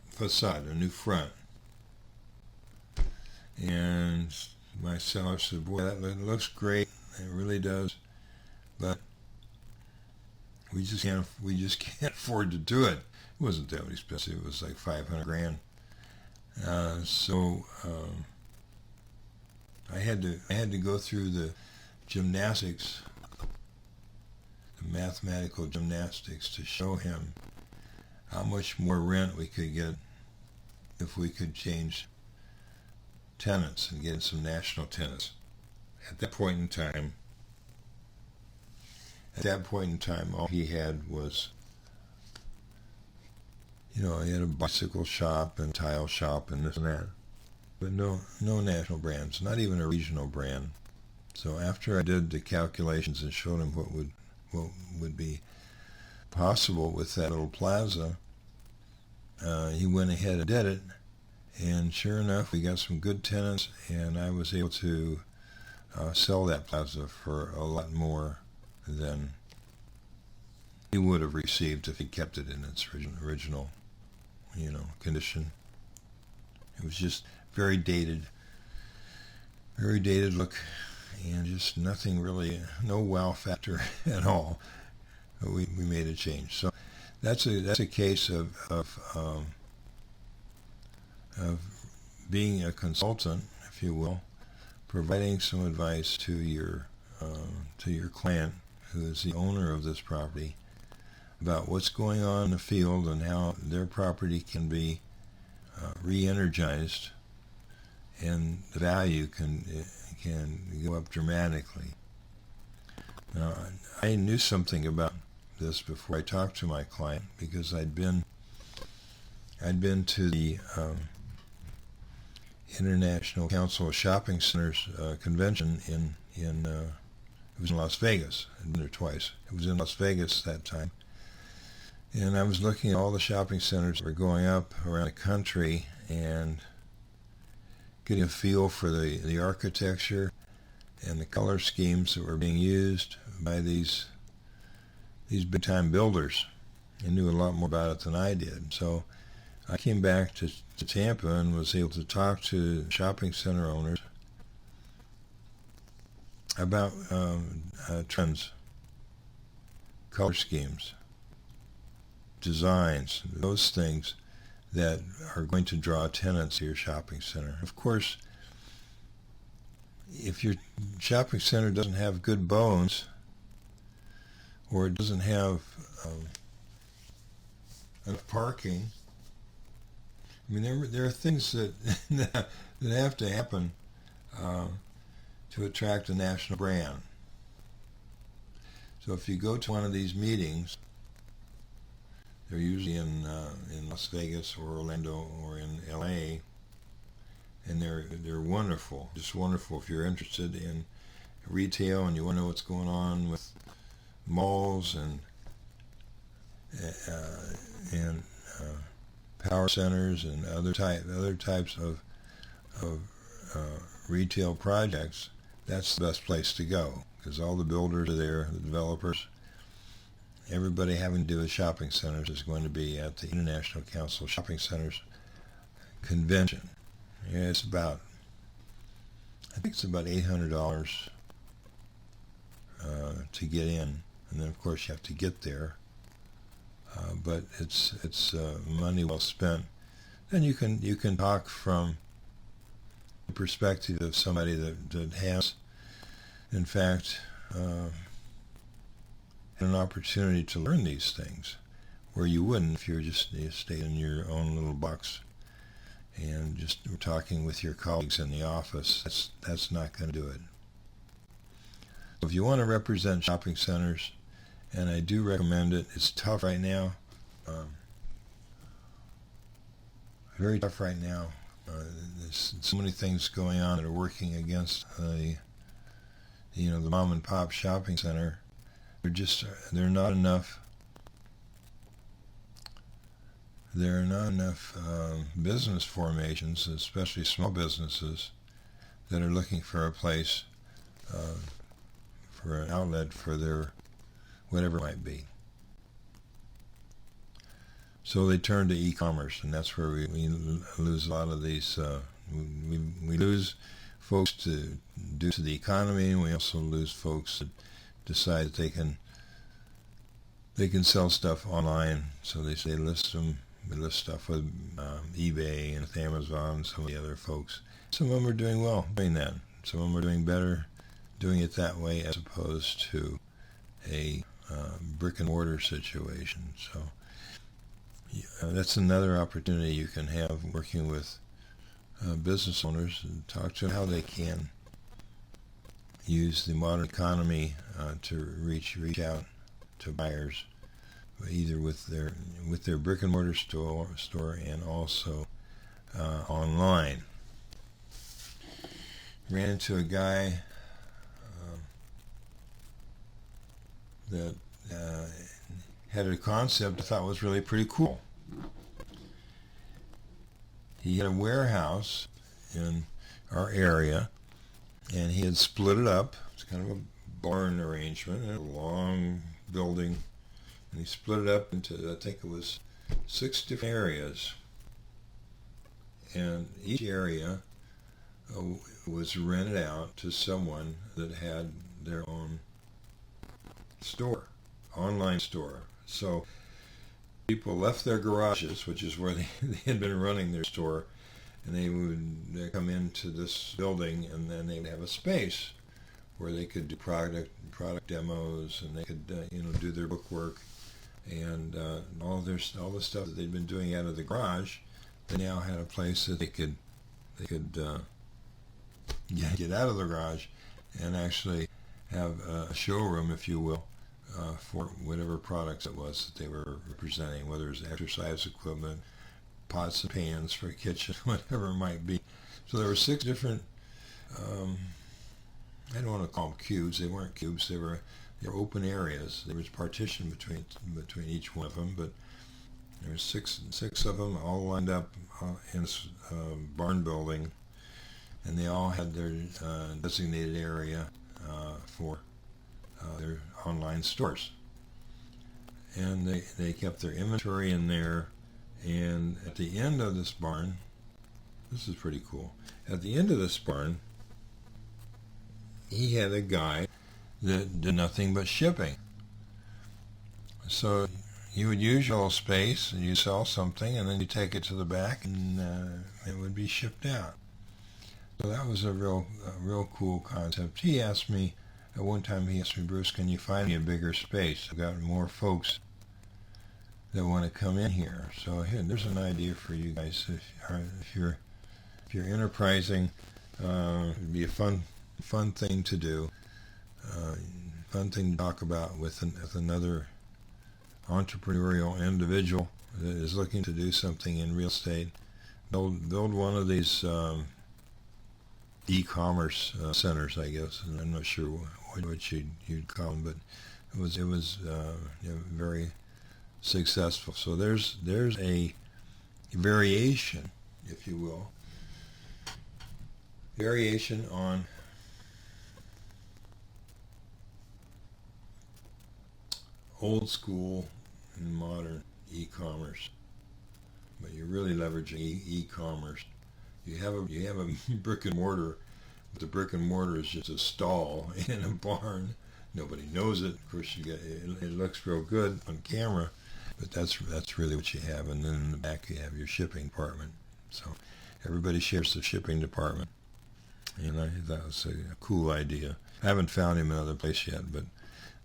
A: facade, a new front. And my seller said, boy, that looks great, it really does, but we just can't afford to do it. It wasn't that expensive, it was like $500,000. So I had to go through the gymnastics, the mathematical gymnastics, to show him how much more rent we could get if we could change tenants and get some national tenants. At that point in time, all he had was, he had a bicycle shop and tile shop and this and that, but no national brands, not even a regional brand. So after I did the calculations and showed him what would be possible with that little plaza, he went ahead and did it, and sure enough, we got some good tenants, and I was able to sell that plaza for a lot more than he would have received if he kept it in its original condition. It was just very dated look, and just nothing really, no wow factor at all. But we made a change. So that's a case of being a consultant, if you will, providing some advice to your client, who is the owner of this property, about what's going on in the field and how their property can be re-energized, and the value can go up dramatically. Now, I knew something about this before I talked to my client, because I'd been to the International Council of Shopping Centers convention it was in Las Vegas. I'd been there twice. It was in Las Vegas that time. And I was looking at all the shopping centers that were going up around the country and getting a feel for the architecture and the color schemes that were being used by these big-time builders. They knew a lot more about it than I did. So I came back to Tampa and was able to talk to shopping center owners about trends, color schemes, designs, those things that are going to draw tenants to your shopping center. Of course, if your shopping center doesn't have good bones, or it doesn't have enough parking, I mean, there are things that that have to happen to attract a national brand. So if you go to one of these meetings, they're usually in Las Vegas or Orlando or in LA, and they're wonderful, just wonderful. If you're interested in retail and you want to know what's going on with malls and power centers and other types of retail projects, that's the best place to go, because all the builders are there, the developers, everybody having to do with shopping centers is going to be at the International Council of Shopping Centers convention. Yeah, I think it's about $800 to get in, and then of course you have to get there. But it's money well spent. Then you can talk from the perspective of somebody that has, in fact, an opportunity to learn these things, where you wouldn't if you stayed in your own little box and just were talking with your colleagues in the office. That's not going to do it. If you want to represent shopping centers, and I do recommend it, it's tough right now, very tough right now. There's so many things going on that are working against the mom and pop shopping center. There are not enough business formations, especially small businesses, that are looking for a place, for an outlet for their whatever it might be. So they turn to e-commerce, and that's where we lose a lot of these. We lose folks due to the economy, and we also lose folks that decide that they can sell stuff online. So they list stuff with eBay and with Amazon and some of the other folks. Some of them are doing well doing that. Some of them are doing better doing it that way as opposed to a brick and mortar situation. So that's another opportunity you can have working with business owners, and talk to them how they can use the modern economy to reach out to buyers, either with their brick and mortar store and also online. Ran into a guy that had a concept I thought was really pretty cool. He had a warehouse in our area, and he had split it up. It's kind of a barn arrangement, a long building, and he split it up into, I think it was 6 different areas, and each area was rented out to someone that had their own store, online store. So people left their garages, which is where they had been running their store, and they would come into this building, and then they would have a space where they could do product demos, and they could do their bookwork, and all the stuff that they'd been doing out of the garage. They now had a place that they could get out of the garage and actually have a showroom, if you will, for whatever products it was that they were representing, whether it was exercise equipment, pots and pans for a kitchen, whatever it might be. So there were 6 different, I don't want to call them cubes. They weren't cubes. They were open areas. There was partition between each one of them, but there were six of them all lined up in this barn building, and they all had their designated area for their online stores. And they kept their inventory in there, and at the end of this barn, this is pretty cool, at the end of this barn, he had a guy that did nothing but shipping. So you would use your little space and you sell something, and then you take it to the back, and it would be shipped out. So that was a real cool concept. He asked me at one time. He asked me, Bruce, can you find me a bigger space? I've got more folks that want to come in here. So here, there's an idea for you guys. If you're enterprising, it'd be a fun thing to do. Fun thing to talk about with another entrepreneurial individual that is looking to do something in real estate. Build one of these e-commerce centers, I guess. And I'm not sure what you'd call them, but it was very successful. So there's a variation, if you will, on old school and modern e-commerce, but you're really leveraging e-commerce. You have a brick and mortar, but the brick and mortar is just a stall in a barn. Nobody knows it. Of course, it looks real good on camera, but that's really what you have. And then in the back you have your shipping department. So everybody shares the shipping department. And I thought that was a cool idea. I haven't found him another place yet, but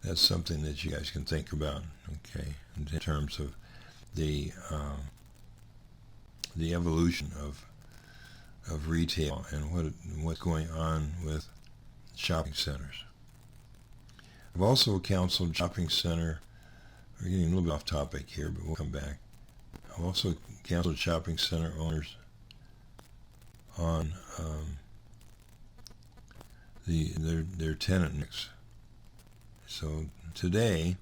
A: that's something that you guys can think about, okay, in terms of the evolution of retail and what's going on with shopping centers. I've also counseled shopping center. We're getting a little bit off topic here, but we'll come back. I've also counseled shopping center owners on their tenant mix. So today,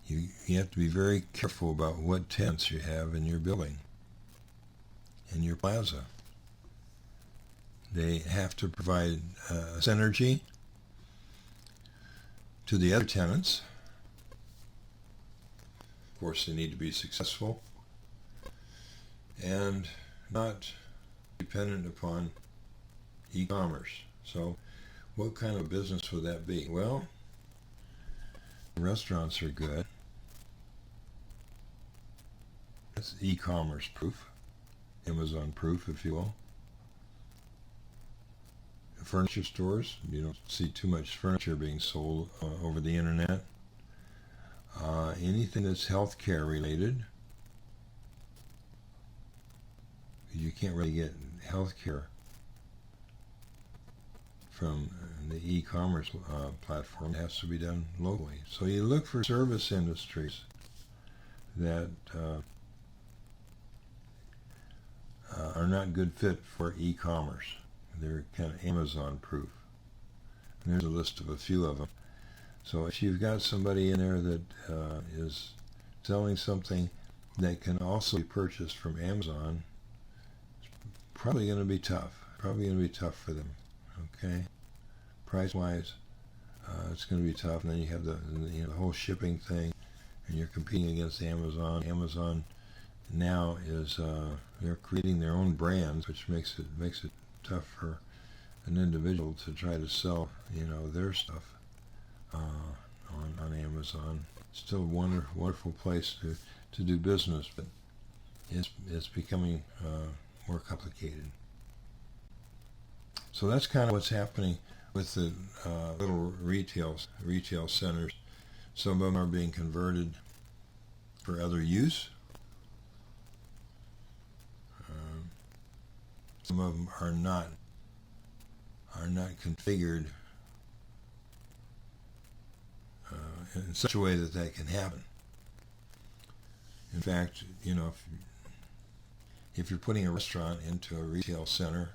A: you have to be very careful about what tenants you have in your building, in your plaza. They have to provide synergy to the other tenants. Of course, they need to be successful and not dependent upon e-commerce. So what kind of business would that be? Well, restaurants are good. That's e-commerce proof, Amazon proof, if you will. Furniture stores, you don't see too much furniture being sold over the internet. Anything that's healthcare related, you can't really get healthcare from the e-commerce platform. It has to be done locally. So you look for service industries that are not good fit for e-commerce. They're kind of Amazon proof. And there's a list of a few of them. So if you've got somebody in there that is selling something that can also be purchased from Amazon, it's probably going to be tough. Probably going to be tough for them. Okay, price-wise, it's going to be tough. And then you have the whole shipping thing, and you're competing against Amazon. Amazon now is they're creating their own brands, which makes it tough for an individual to try to sell their stuff on Amazon. Still a wonderful place to do business, but it's becoming more complicated. So that's kind of what's happening with the little retail centers. Some of them are being converted for other use. Some of them are not configured in such a way that can happen. In fact, if you're putting a restaurant into a retail center,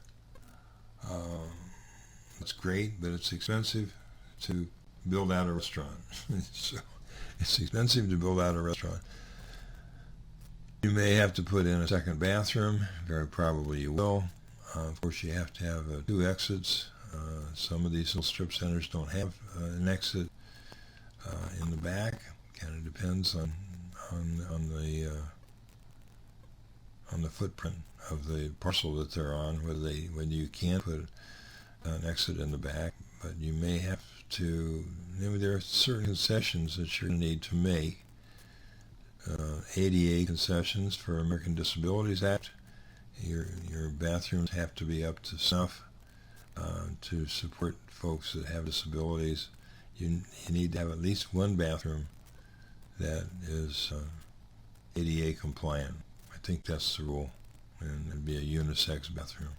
A: it's great, but it's expensive to build out a restaurant. So it's expensive to build out a restaurant. You may have to put in a second bathroom. Very probably you will. Of course, you have to have 2 exits. Some of these little strip centers don't have an exit in the back. Kind of depends on the footprint of the parcel that they're on, whether you can put an exit in the back, but you may have to. There are certain concessions that you're going to need to make ADA concessions for American Disabilities Act. Your bathrooms have to be up to snuff to support folks that have disabilities. You need to have at least one bathroom that is ADA compliant. I think that's the rule, and it'd be a unisex bathroom.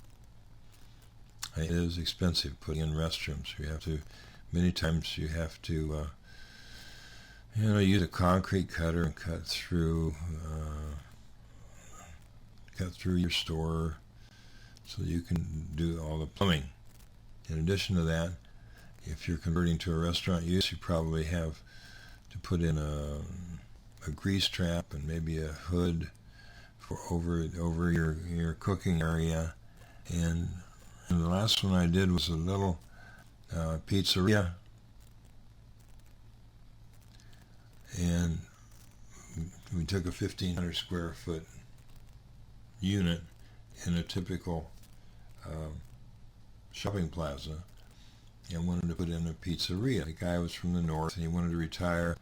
A: It is expensive putting in restrooms. Many times you have to use a concrete cutter and cut through your store so you can do all the plumbing. In addition to that, if you're converting to a restaurant use, you probably have to put in a grease trap and maybe a hood for over your cooking area. And the last one I did was a little pizzeria, and we took a 1,500 square foot unit in a typical shopping plaza and wanted to put in a pizzeria. The guy was from the north and he wanted to retire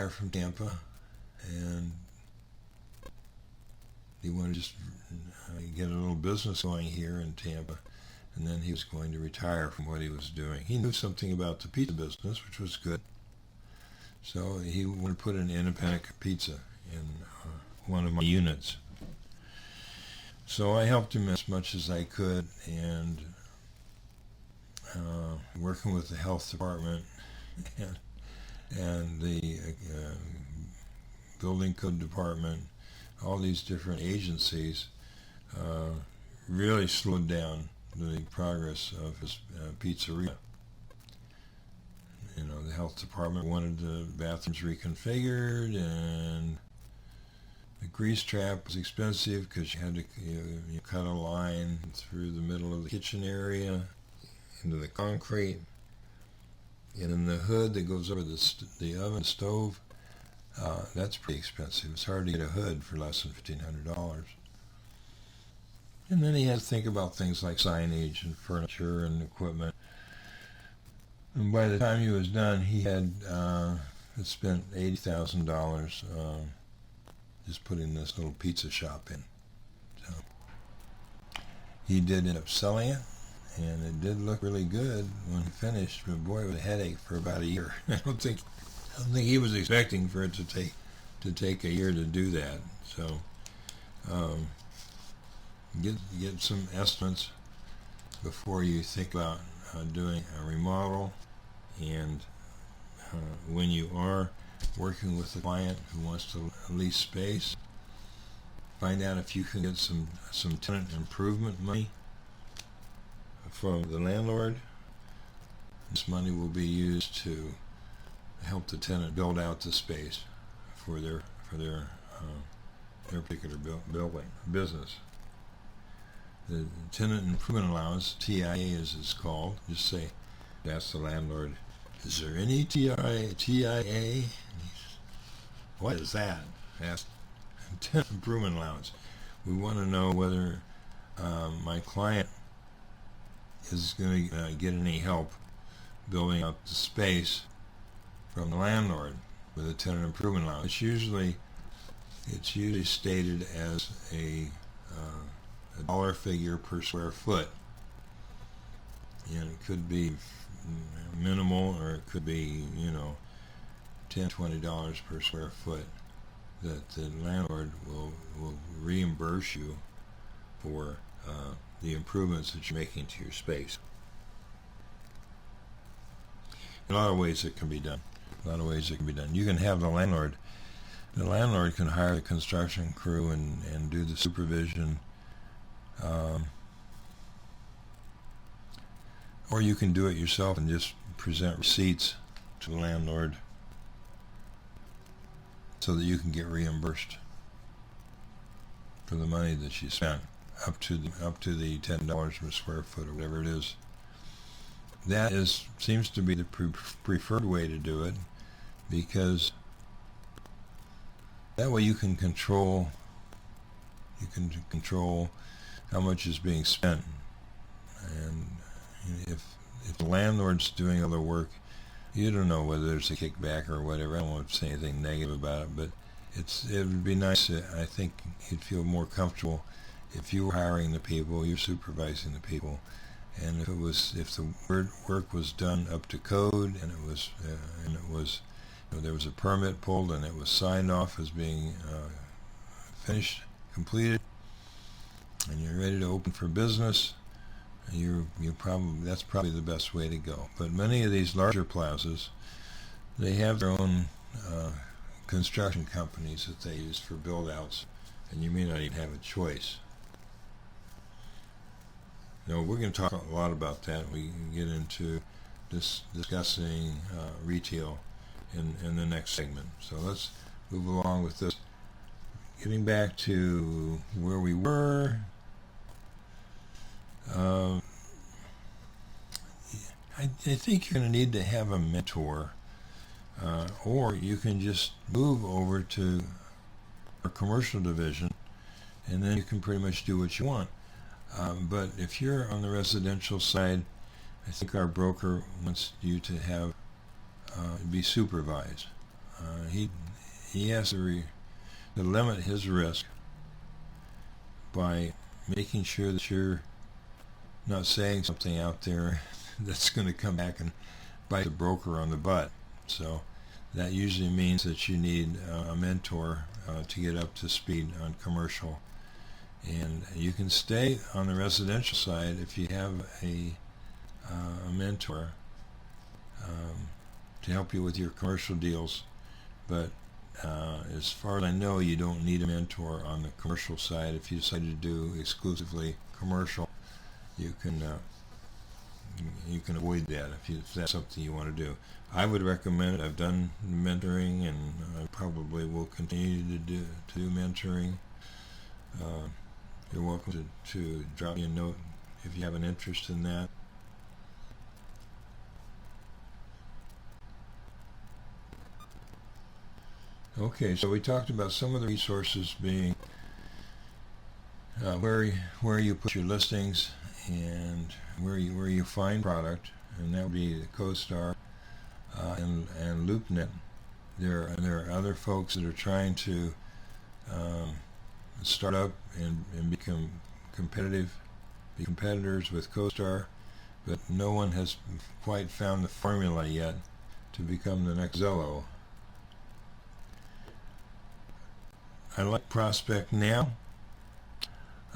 A: from Tampa, and he wanted to just get a little business going here in Tampa, and then he was going to retire from what he was doing. He knew something about the pizza business, which was good, so he wanted to put an independent pizza in one of my units. So I helped him as much as I could, and working with the health department and the building code department, all these different agencies really slowed down the progress of his pizzeria. The health department wanted the bathrooms reconfigured, and the grease trap was expensive because you had to you cut a line through the middle of the kitchen area into the concrete, and in the hood that goes over the oven stove. That's pretty expensive. It's hard to get a hood for less than $1,500. And then he had to think about things like signage and furniture and equipment. And by the time he was done, he had spent $80,000 just putting this little pizza shop in. So he did end up selling it, and it did look really good when he finished. But boy, it was a headache for about a year. I don't think he was expecting for it to take a year to do that. So get some estimates before you think about doing a remodel, and when you are working with a client who wants to lease space, find out if you can get some tenant improvement money from the landlord. This money will be used to help the tenant build out the space for their particular business. The tenant improvement allowance, TIA as it's called, just ask the landlord, is there any TIA? What is that? Ask tenant improvement allowance. We want to know whether my client is going to get any help building up the space from the landlord with a tenant improvement allowance. It's usually stated as a dollar figure per square foot, and it could be minimal, or it could be $10-20 per square foot that the landlord will reimburse you for the improvements that you're making to your space. In a lot of ways it can be done. You can have the landlord can hire the construction crew and do the supervision, or you can do it yourself and just present receipts to the landlord so that you can get reimbursed for the money that you spent, up to the $10 per square foot or whatever it is. That seems to be the preferred way to do it, because that way you can control how much is being spent. And if the landlord's doing other work, you don't know whether there's a kickback or whatever. I don't want to say anything negative about it, but it would be nice. I think you'd feel more comfortable if you were hiring the people, you're supervising the people, and if the work was done up to code, and it was there was a permit pulled and it was signed off as being finished, completed, and you're ready to open for business, that's probably the best way to go. But many of these larger plazas, they have their own construction companies that they use for build outs, and you may not even have a choice. Now, we're going to talk a lot about that. We can get into discussing retail in the next segment. So let's move along with this. Getting back to where we were, I think you're going to need to have a mentor, or you can just move over to our commercial division, and then you can pretty much do what you want. But if you're on the residential side, I think our broker wants you to have be supervised. He has to limit his risk by making sure that you're not saying something out there that's going to come back and bite the broker on the butt. So that usually means that you need a mentor to get up to speed on commercial. And you can stay on the residential side if you have a mentor to help you with your commercial deals. But as far as I know, you don't need a mentor on the commercial side. If you decide to do exclusively commercial, you can avoid that if that's something you want to do. I would recommend it. I've done mentoring, and I probably will continue to do mentoring. You're welcome to drop me a note if you have an interest in that. Okay, so we talked about some of the resources being where you put your listings and where you find product, and that would be the CoStar and LoopNet. There are other folks that are trying to start up and become competitors with CoStar, but no one has quite found the formula yet to become the next Zillow. I like Prospect Now.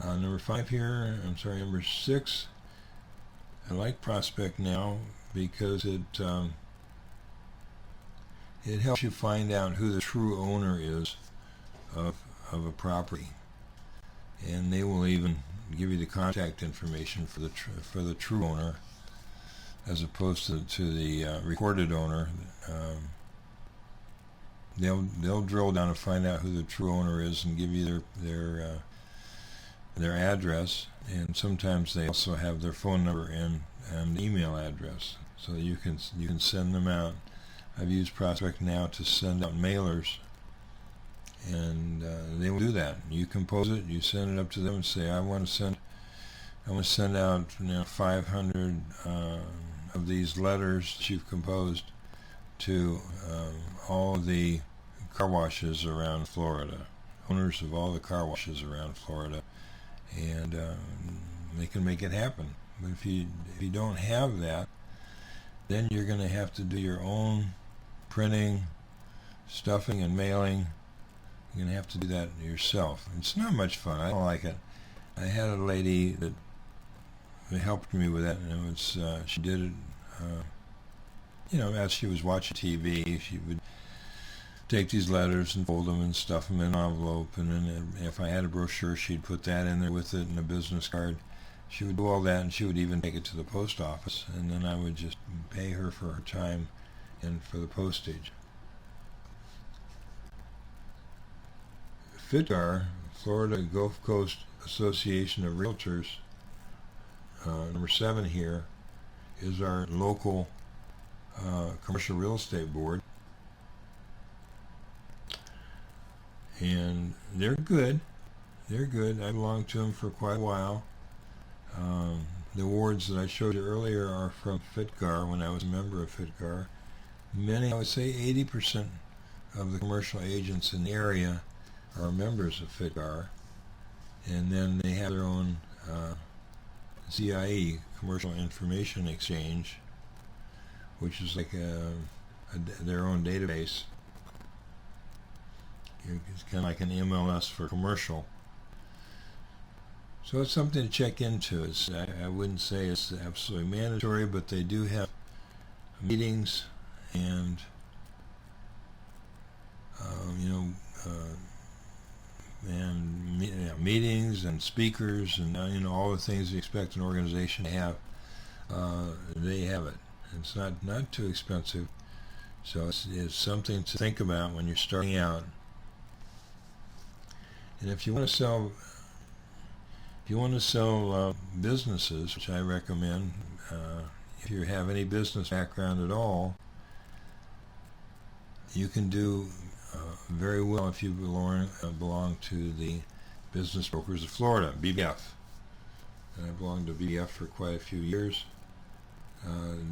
A: Number 6. I like Prospect Now because it helps you find out who the true owner is of a property, and they will even give you the contact information for the true owner, as opposed to the recorded owner. They'll drill down and find out who the true owner is and give you their address, and sometimes they also have their phone number and email address, so you can send them out. I've used Prospect Now to send out mailers, and they will do that. You compose it, you send it up to them and say, I want to send out 500 of these letters that you've composed to all the car washes around Florida, owners of all the car washes around Florida, and they can make it happen. But if you don't have that, then you're going to have to do your own printing, stuffing, and mailing. You're going to have to do that yourself. It's not much fun. I don't like it. I had a lady that helped me with that, and it was she did it. As she was watching TV, she would take these letters and fold them and stuff them in an envelope, and then if I had a brochure, she'd put that in there with it and a business card. She would do all that, and she would even take it to the post office, and then I would just pay her for her time and for the postage. FITCAR, Florida Gulf Coast Association of Realtors, number 7 here, is our local commercial real estate board, and they're good. I belonged to them for quite a while. The awards that I showed you earlier are from FITCAR when I was a member of FITCAR, Many, I would say 80% of the commercial agents in the area are members of FITGAR, and then they have their own CIE, Commercial Information Exchange, which is like their own database. It's kind of like an MLS for commercial. So it's something to check into. I wouldn't say it's absolutely mandatory, but they do have meetings and meetings and speakers and all the things you expect an organization to have. They have it. It's not too expensive, so it's something to think about when you're starting out. And if you want to sell businesses, which I recommend, if you have any business background at all, you can do very well if you belong to the Business Brokers of Florida, BBF. And I belonged to BBF for quite a few years.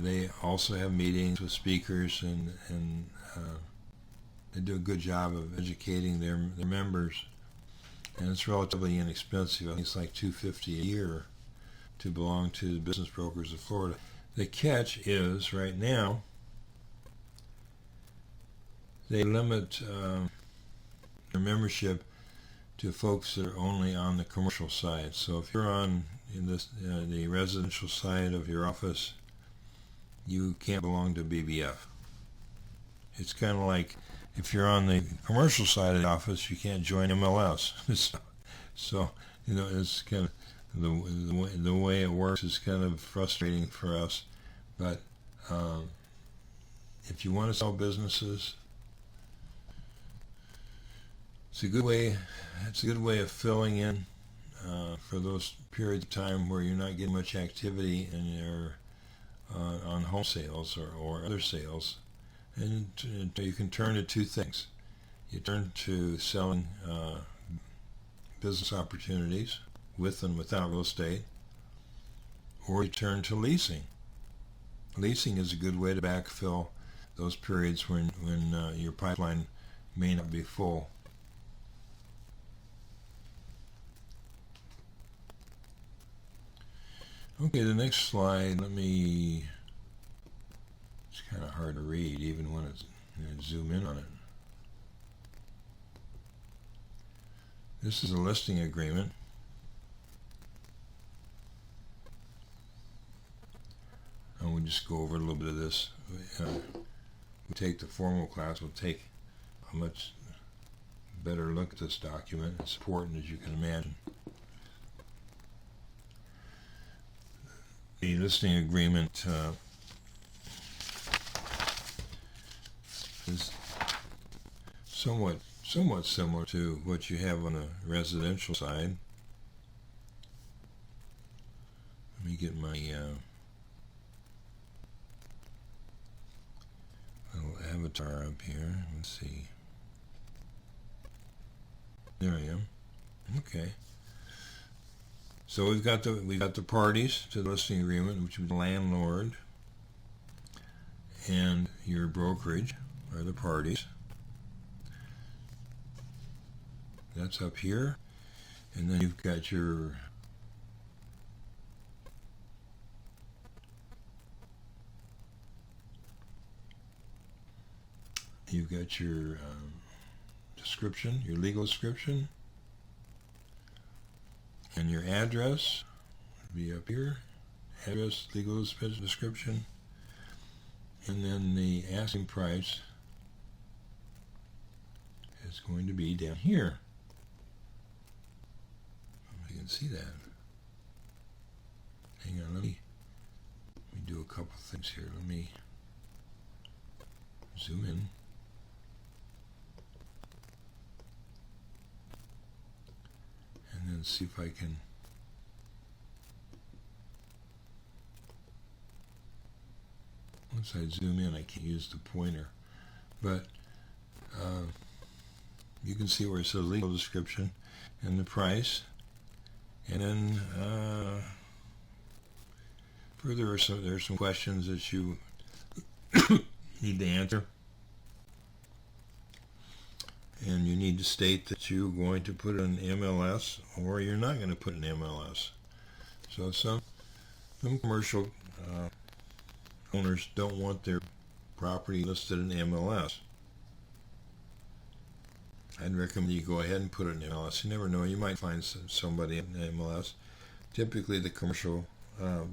A: They also have meetings with speakers, and they do a good job of educating their members. And it's relatively inexpensive. I think it's like $250 a year to belong to the Business Brokers of Florida. The catch is, right now, they limit their membership to folks that are only on the commercial side. So if you're on the residential side of your office, you can't belong to BBF. It's kind of like if you're on the commercial side of the office, you can't join MLS. So it's kind of the way it works is kind of frustrating for us. But if you want to sell businesses, it's a good way of filling in for those periods of time where you're not getting much activity and you're on home sales or other sales. And you can turn to two things. You turn to selling business opportunities with and without real estate, or you turn to leasing. Leasing is a good way to backfill those periods when your pipeline may not be full. Okay, the next slide, it's kind of hard to read even when it's zoom in on it. This is a listing agreement. And we'll just go over a little bit of this. We take the formal class, we'll take a much better look at this document. It's important, as you can imagine. The listing agreement is somewhat similar to what you have on the residential side. Let me get my little avatar up here. Let's see. There I am. Okay. So we've got the parties to the listing agreement, which is the landlord and your brokerage are the parties. That's up here, and then you've got your description, your legal description. And your address would be up here. Address, legal description. And then the asking price is going to be down here. You can see that. Hang on, let me do a couple things here. Let me zoom in. And then see if I can once I zoom in, I can't use the pointer, but you can see where it says legal description and the price, and then further there's some questions that need to answer. And you need to state that you're going to put an MLS or you're not going to put an MLS. So some commercial owners don't want their property listed in MLS. I'd recommend you go ahead and put it in MLS. You never know, you might find somebody in MLS. Typically the commercial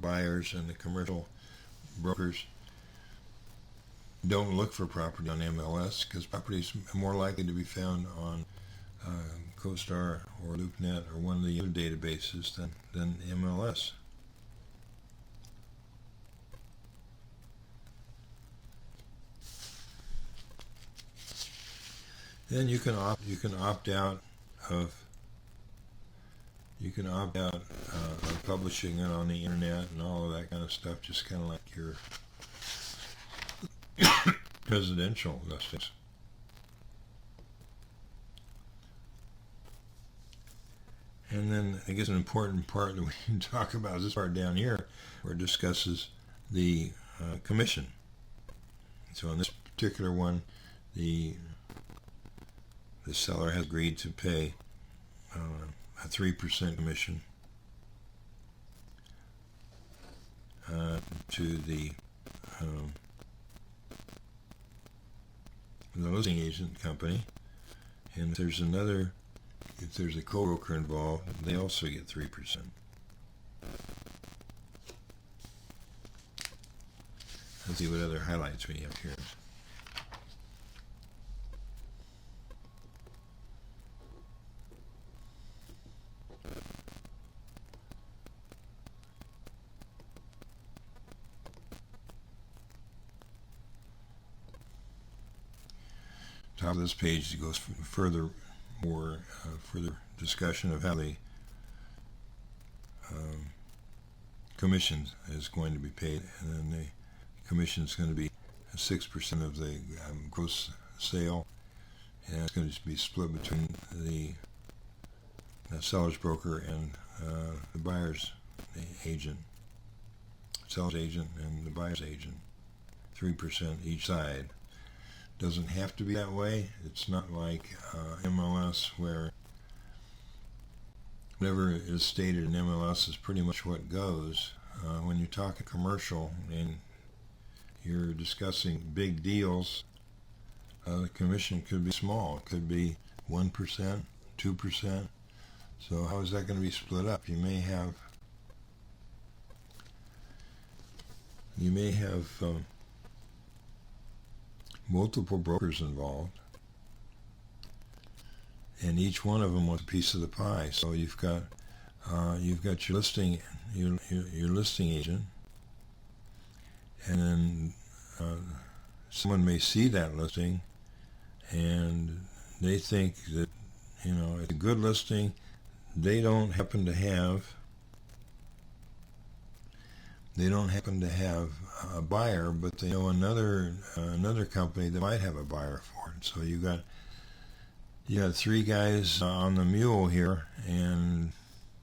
A: buyers and the commercial brokers don't look for property on MLS because property is more likely to be found on CoStar or LoopNet or one of the other databases than MLS. Then you can opt out of publishing it on the internet and all of that kind of stuff, just kind of like your residential listings. And then I guess an important part that we can talk about is this part down here where it discusses the commission. So in this particular one, the seller has agreed to pay a 3% commission to the listing agent company, and if there's a co-broker involved, they also get 3%. Let's see what other highlights we have here. Top of this page goes further discussion of how the commission is going to be paid, and then the commission is going to be 6% of the gross sale, and it's going to be split between the seller's broker and the buyer's agent, seller's agent and the buyer's agent, 3% each side. Doesn't have to be that way. It's not like MLS where whatever is stated in MLS is pretty much what goes. When you're talking commercial and you're discussing big deals, the commission could be small. It could be 1%, 2%. So how is that going to be split up? You may have multiple brokers involved, and each one of them wants a piece of the pie. So you've got your listing agent, and then someone may see that listing and they think that it's a good listing. They don't happen to have a buyer, but they know another company that might have a buyer for it. So you got three guys on the mule here, and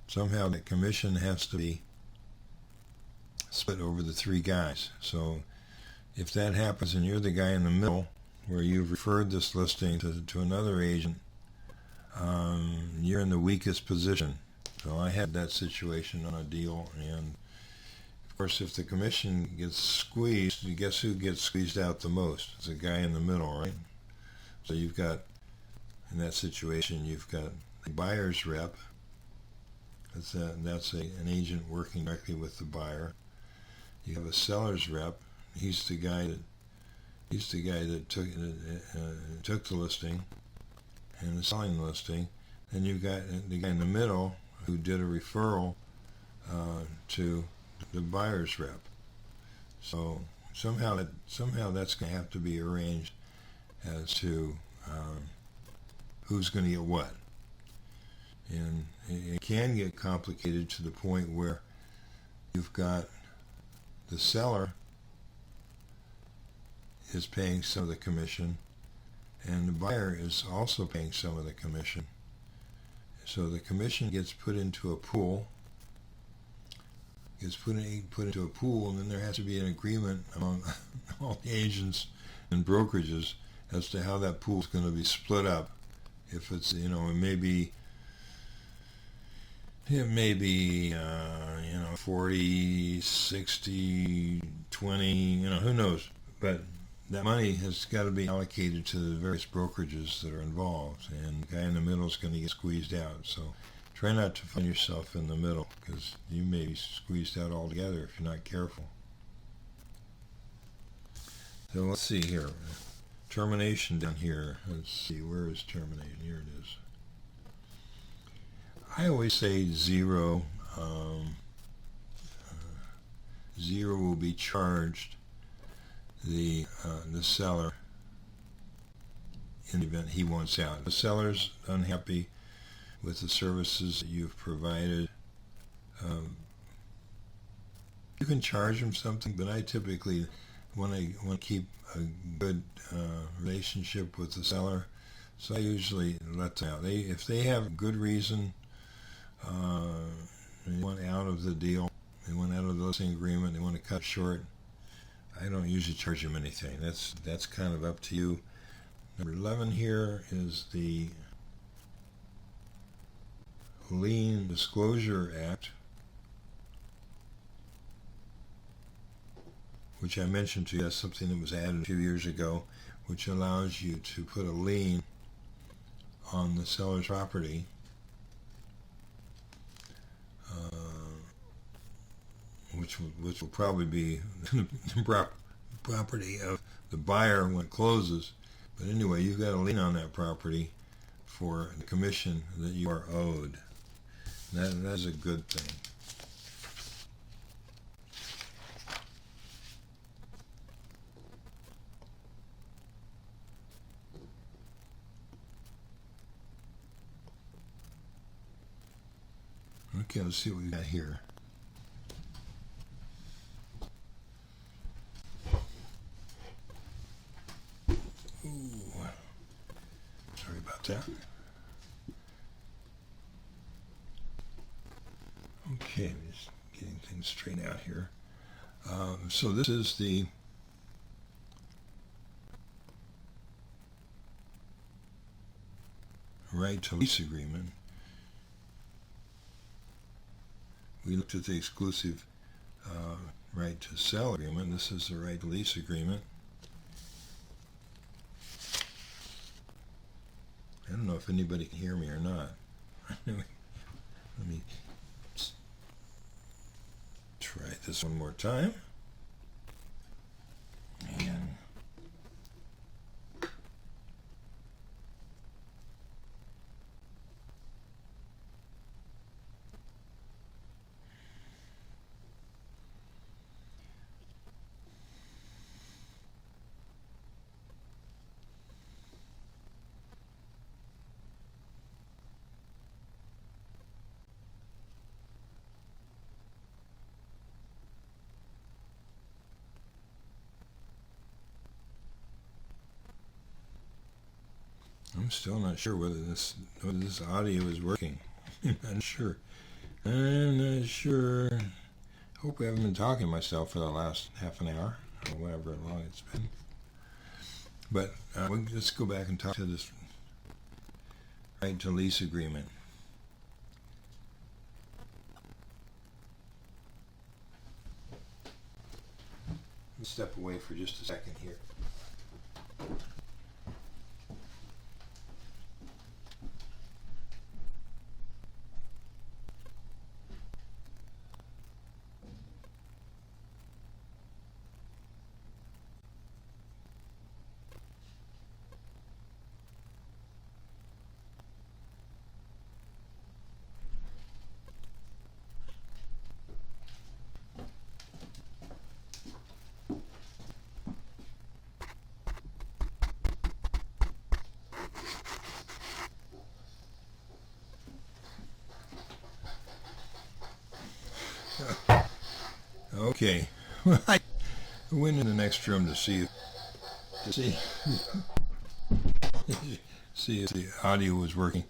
A: somehow the commission has to be split over the three guys. So if that happens and you're the guy in the middle where you've referred this listing to another agent, you're in the weakest position. So I had that situation on a deal, and of course, if the commission gets squeezed, you guess who gets squeezed out the most? It's the guy in the middle, right? So you've got, in that situation, you've got the buyer's rep. That's an agent working directly with the buyer. You have a seller's rep. He's the guy that took the listing and is selling the listing. Then you've got the guy in the middle who did a referral to the buyer's rep. So somehow that's going to have to be arranged as to who's going to get what. And it can get complicated to the point where you've got the seller is paying some of the commission and the buyer is also paying some of the commission. So the commission gets put into a pool, and then there has to be an agreement among all the agents and brokerages as to how that pool is going to be split up. If it's, it may be 40, 60, 20, who knows. But that money has got to be allocated to the various brokerages that are involved, and the guy in the middle is going to get squeezed out. So try not to find yourself in the middle, because you may be squeezed out altogether if you're not careful. So let's see here. Termination down here. Let's see, where is termination? Here it is. I always say zero. Zero will be charged the seller in the event he wants out. The seller's unhappy with the services that you've provided. You can charge them something, but I typically want to keep a good relationship with the seller, so I usually let them out. If they have a good reason, they want out of the deal, they want out of the listing agreement, they want to cut short, I don't usually charge them anything. That's kind of up to you. Number 11 here is the Lien Disclosure Act, which I mentioned to you. That's something that was added a few years ago, which allows you to put a lien on the seller's property, which will probably be the property of the buyer when it closes. But anyway, you've got a lien on that property for the commission that you are owed. That's a good thing. Okay, let's see what we got here. Ooh, sorry about that. Okay, just getting things straightened out here. So this is the right to lease agreement. We looked at the exclusive right to sell agreement. This is the right to lease agreement. I don't know if anybody can hear me or not. Let me try this one more time. And I'm still not sure whether this audio is working. I'm not sure. Hope I haven't been talking to myself for the last half an hour, or whatever long it's been. But let's go back and talk to this right to lease agreement. Let's step away for just a second here. Okay, I went in the next room to see if the audio was working.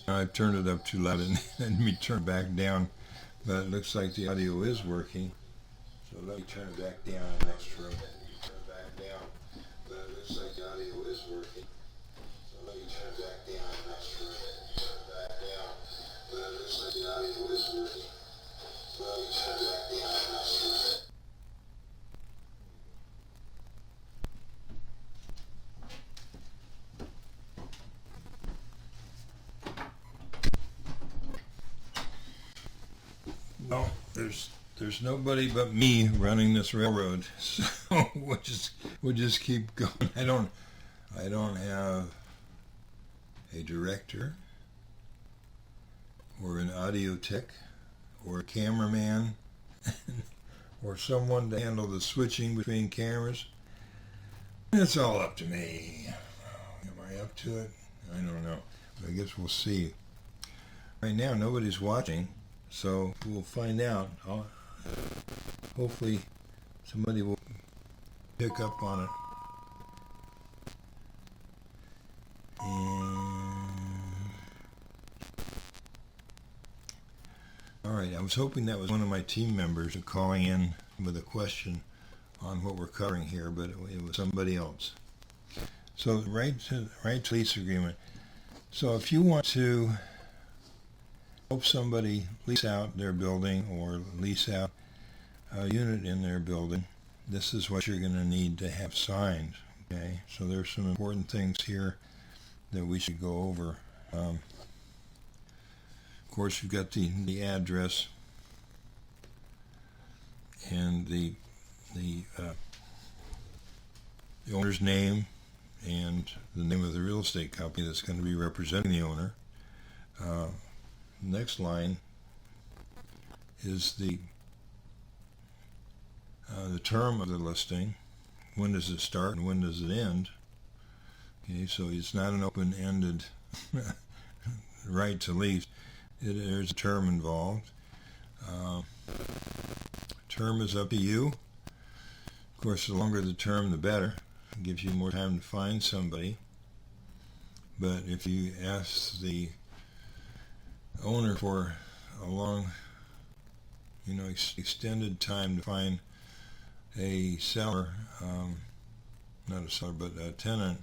A: I turned it up too loud and let me turn it back down, but it looks like the audio is working. So let me turn it back down in the next room. Turn it back down, but Well, there's nobody but me running this railroad, so we'll just keep going. I don't have a director or an audio tech or a cameraman or someone to handle the switching between cameras. It's all up to me. Am I up to it? I don't know. I guess we'll see. Right now, nobody's watching, so we'll find out. Hopefully, somebody will pick up on it. All right, I was hoping that was one of my team members calling in with a question on what we're covering here, but it was somebody else. So, right to lease agreement. So, if you want to help somebody lease out their building or lease out a unit in their building, this is what you're going to need to have signed. Okay, so there's some important things here that we should go over. Of course, you've got the address and the owner's name and the name of the real estate company that's going to be representing the owner. Next line is the term of the listing. When does it start and when does it end? Okay, so it's not an open-ended right to lease. There's a term involved. Term is up to you. Of course, the longer the term, the better. It gives you more time to find somebody. But if you ask the owner for a long, extended time to find a seller, not a seller, but a tenant,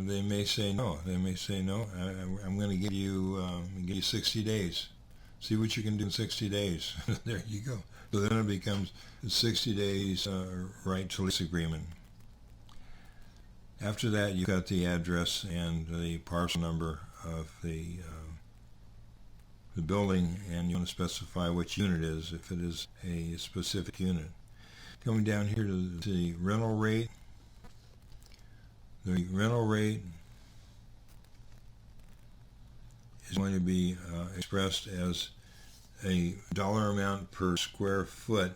A: they may say no. They may say no. I'm going to give you 60 days. See what you can do in 60 days. There you go. So then it becomes a 60 days right to lease agreement. After that, you've got the address and the parcel number of the building, and you want to specify which unit it is, if it is a specific unit. Coming down here to the rental rate. The rental rate is going to be expressed as a dollar amount per square foot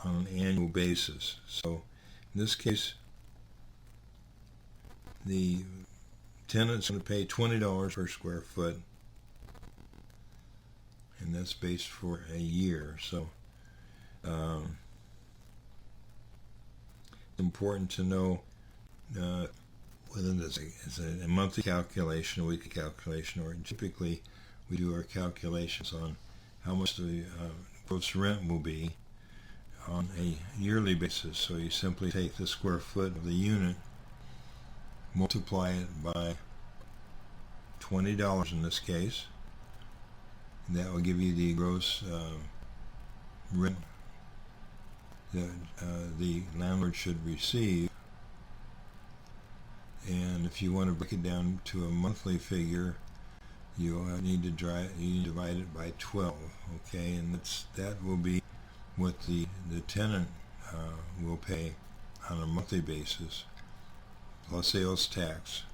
A: on an annual basis. So in this case, the tenant's going to pay $20 per square foot, and that's based for a year. So important to know whether it's a monthly calculation, a weekly calculation, or typically we do our calculations on how much the gross rent will be on a yearly basis. So you simply take the square foot of the unit, multiply it by $20 in this case, and that will give you the gross rent that the landlord should receive. And if you want to break it down to a monthly figure, you need to divide it by 12. Okay, and that will be what the tenant will pay on a monthly basis, plus sales tax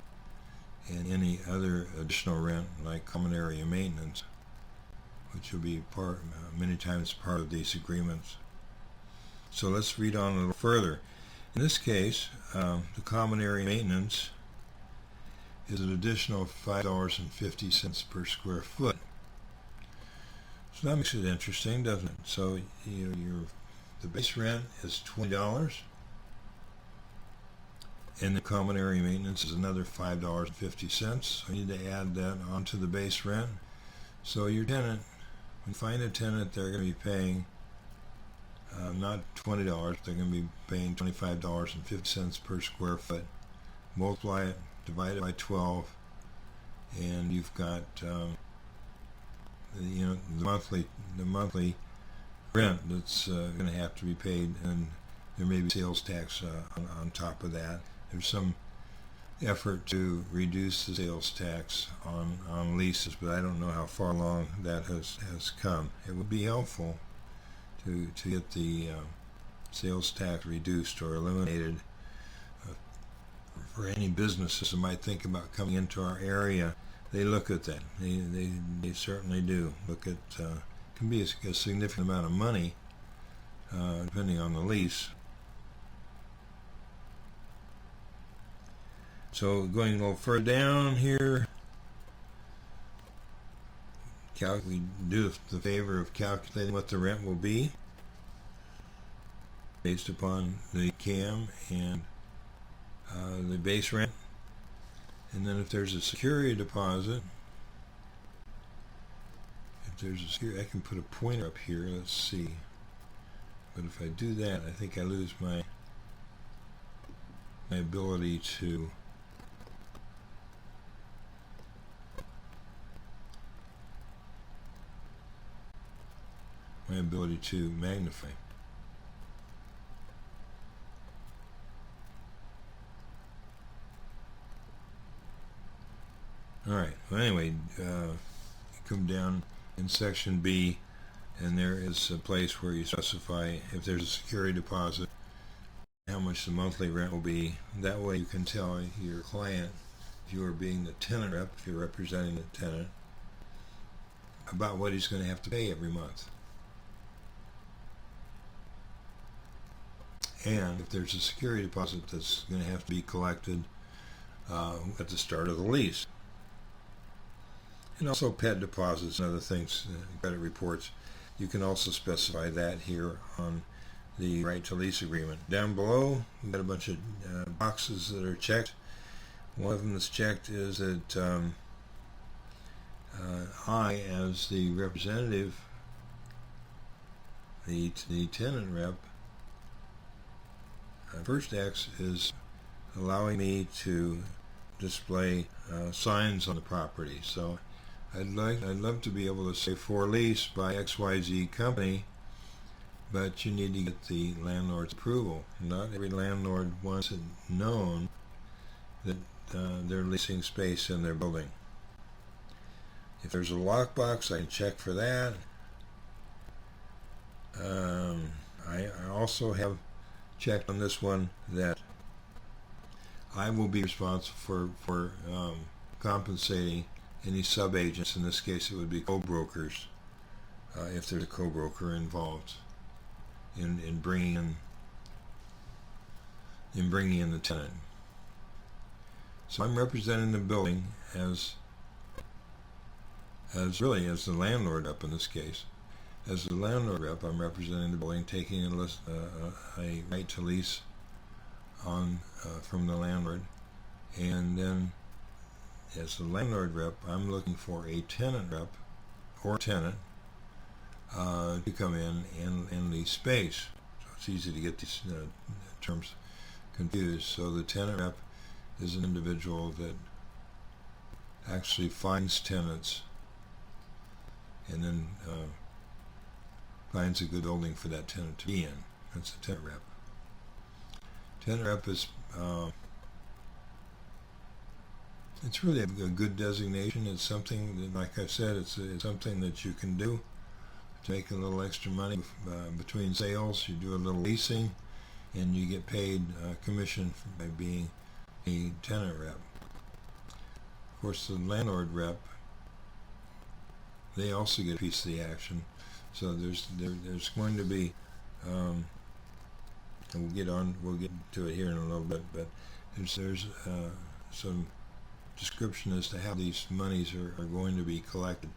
A: and any other additional rent like common area maintenance, which will be many times part of these agreements. So let's read on a little further. In this case, the common area maintenance is an additional $5.50 per square foot. So that makes it interesting, doesn't it? So the base rent is $20, and the common area maintenance is another $5.50. So you need to add that onto the base rent. So your tenant, when you find a tenant, they're going to be paying not $20, they're going to be paying $25.50 per square foot. Multiply it, divide it by 12, and you've got the monthly rent that's going to have to be paid, and there may be sales tax on top of that. There's some effort to reduce the sales tax on leases, but I don't know how far along that has come. It would be helpful to get the sales tax reduced or eliminated for any businesses that might think about coming into our area. They look at that. They certainly do look at. Can be a significant amount of money depending on the lease. So going a little further down here, we do the favor of calculating what the rent will be based upon the CAM and the base rent. And then if there's a security deposit, I can put a pointer up here, let's see. But if I do that, I think I lose my ability to magnify. Alright, well anyway, come down in section B, and there is a place where you specify if there's a security deposit, how much the monthly rent will be. That way you can tell your client, if you are being the tenant rep, if you're representing the tenant, about what he's going to have to pay every month. And if there's a security deposit that's going to have to be collected at the start of the lease. And also pet deposits and other things, credit reports. You can also specify that here on the right to lease agreement. Down below, we've got a bunch of boxes that are checked. One of them that's checked is that I, as the representative, the tenant rep, first X is allowing me to display signs on the property. So I'd love to be able to say for lease by XYZ company, but you need to get the landlord's approval. Not every landlord wants it known that they're leasing space in their building. If there's a lockbox, I can check for that. I also have checked on this one that I will be responsible for compensating any sub-agents. In this case, it would be co-brokers, if there's a co-broker involved in bringing in the tenant. So I'm representing the building as really as the landlord rep in this case. As the landlord rep, I'm representing the building, taking a right to lease on from the landlord, and then as the landlord rep, I'm looking for a tenant rep or tenant to come in and lease space. So it's easy to get these terms confused. So the tenant rep is an individual that actually finds tenants and then finds a good building for that tenant to be in. That's the tenant rep. Tenant rep is it's really a good designation. It's something that, like I said, it's something that you can do to make a little extra money between sales. You do a little leasing, and you get paid commission by being a tenant rep. Of course, the landlord rep, they also get a piece of the action. So there's going to be, and we'll get to it here in a little bit, but there's some description as to how these monies are going to be collected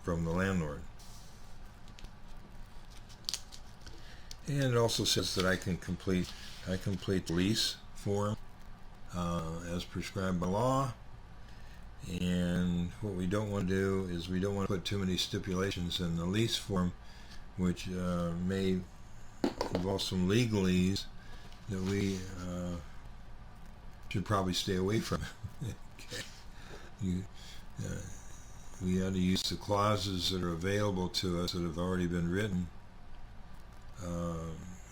A: from the landlord. And it also says that I complete the lease form as prescribed by law. And what we don't want to do is we don't want to put too many stipulations in the lease form, which may involve some legalese that we should probably stay away from. Okay. We ought to use the clauses that are available to us that have already been written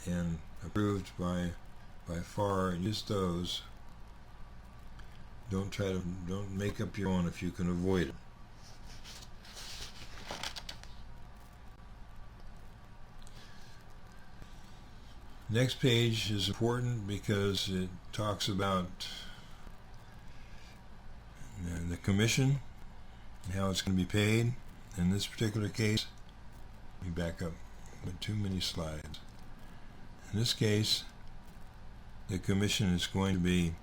A: and approved by FAR, and use those Don't make up your own if you can avoid it. Next page is important because it talks about the commission and how it's going to be paid. In this particular case, let me back up, but too many slides. In this case, the commission is going to be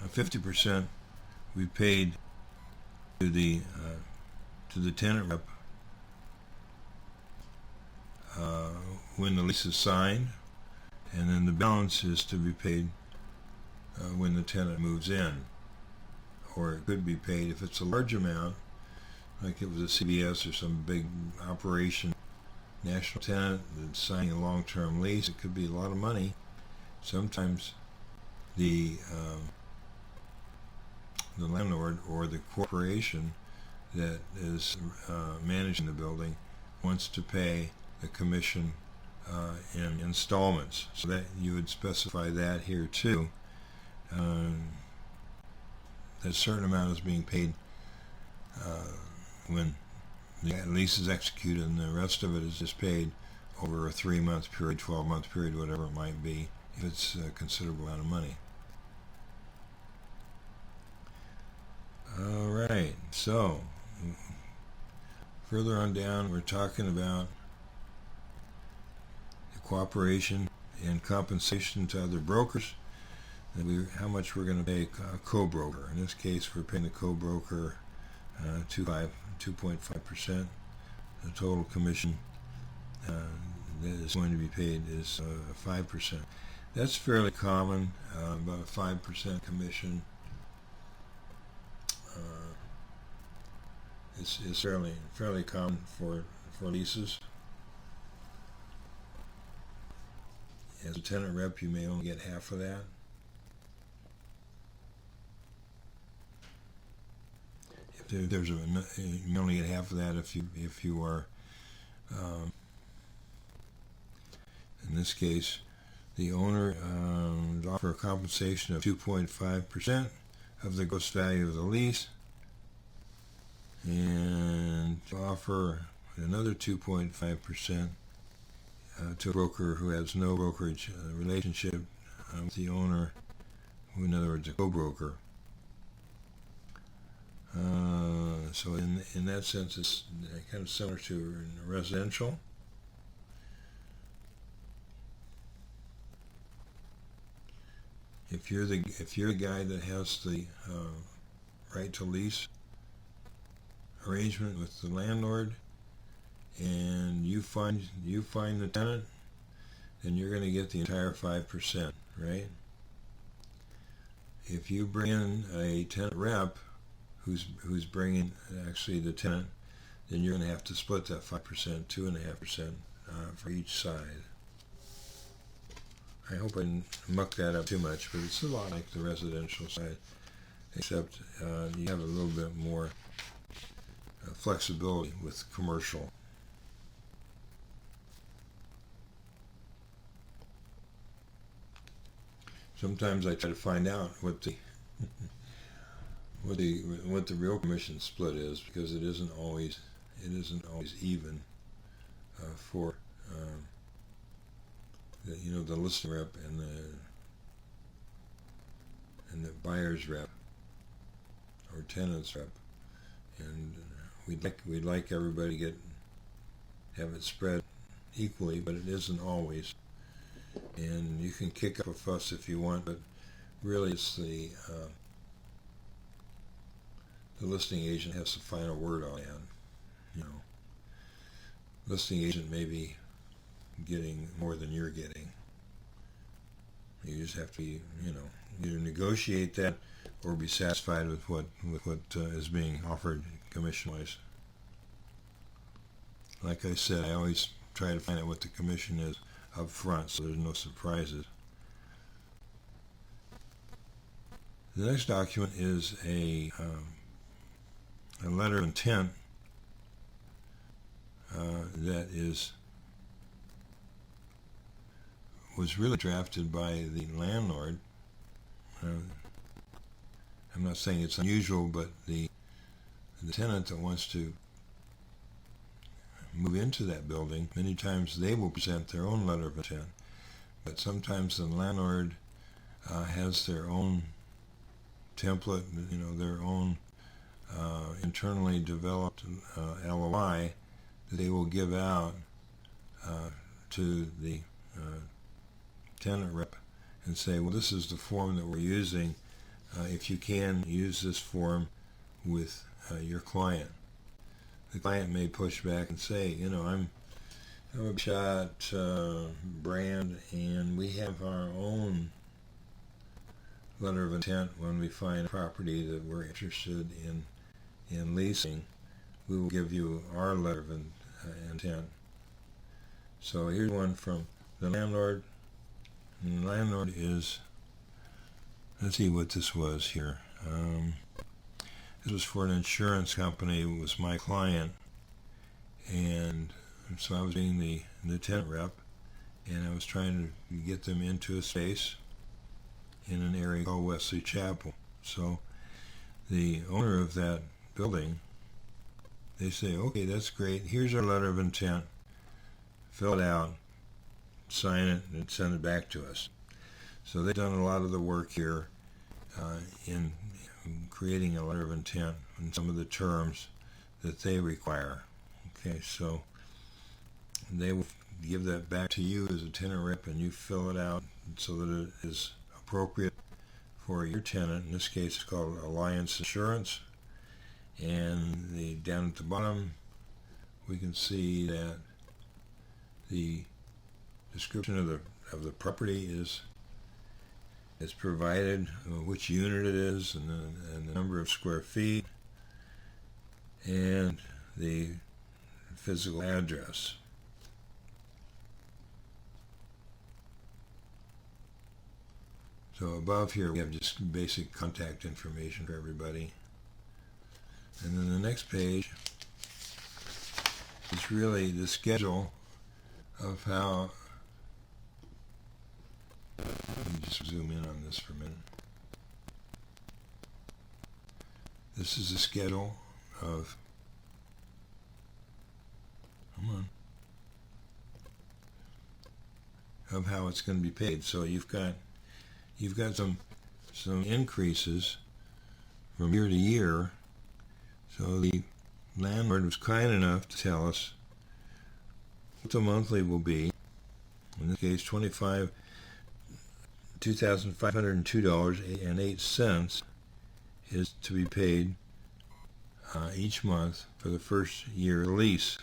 A: 50% we paid to the tenant rep when the lease is signed, and then the balance is to be paid when the tenant moves in, or it could be paid if it's a large amount, like it was a CBS or some big operation, national tenant that's signing a long-term lease. It could be a lot of money. Sometimes the landlord or the corporation that is managing the building wants to pay the commission in installments, so that you would specify that here too. That a certain amount is being paid when the lease is executed, and the rest of it is just paid over a 3-month period, 12-month period, whatever it might be, if it's a considerable amount of money. Alright, so further on down, we're talking about the cooperation and compensation to other brokers, and how much we're going to pay a co-broker. In this case, we're paying the co-broker 2.5%. The total commission that is going to be paid is 5%. That's fairly common, about a 5% commission. It's fairly common for leases. As a tenant rep, you may only get half of that. If there's you only get half of that if you are in this case, the owner offer a compensation of 2.5% of the gross value of the lease, and offer another 2.5% to a broker who has no brokerage relationship with the owner, who in other words a co-broker. So in that sense, it's kind of similar to residential. If you're the guy that has the right to lease arrangement with the landlord, and you find the tenant, then you're going to get the entire 5%, right? If you bring in a tenant rep who's bringing actually the tenant, then you're going to have to split that 5%, 2.5% for each side. I hope I didn't muck that up too much, but it's a lot like the residential side, except you have a little bit more flexibility with commercial. Sometimes I try to find out what the real commission split is, because it isn't always even for the listing rep and the buyer's rep or tenant's rep, and we'd like everybody to have it spread equally, but it isn't always. And you can kick up a fuss if you want, but really it's the listing agent has the final word on that. Listing agent may be getting more than you're getting. You just have to either negotiate that or be satisfied with what is being offered commission-wise. Like I said, I always try to find out what the commission is up front, so there's no surprises. The next document is a letter of intent that was really drafted by the landlord. not saying it's unusual, but the tenant that wants to move into that building, many times they will present their own letter of intent. But sometimes the landlord has their own template, their own internally developed LOI that they will give out to the tenant rep and say, well, this is the form that we're using. If you can, use this form with your client. The client may push back and say, I'm a Big Shot brand, and we have our own letter of intent when we find a property that we're interested in leasing. We will give you our letter of intent. So here's one from the landlord. And the landlord is, let's see what this was here. This was for an insurance company. It was my client, and so I was being the tenant rep, and I was trying to get them into a space in an area called Wesley Chapel. So the owner of that building, they say, okay, that's great. Here's our letter of intent. Fill it out, sign it, and send it back to us. So they've done a lot of the work here in creating a letter of intent and some of the terms that they require. Okay, so they will give that back to you as a tenant rep, and you fill it out so that it is appropriate for your tenant. In this case, it's called Alliance Insurance. And down at the bottom, we can see that the description of the property is provided, which unit it is, and the number of square feet, and the physical address. So above here we have just basic contact information for everybody. And then the next page is really the schedule of how. Let me just zoom in on this for a minute. This is the schedule of. Come on. Of how it's going to be paid. So you've got some increases from year to year. So the landlord was kind enough to tell us what the monthly will be. In this case, $2,502.08 is to be paid each month for the first year of the lease.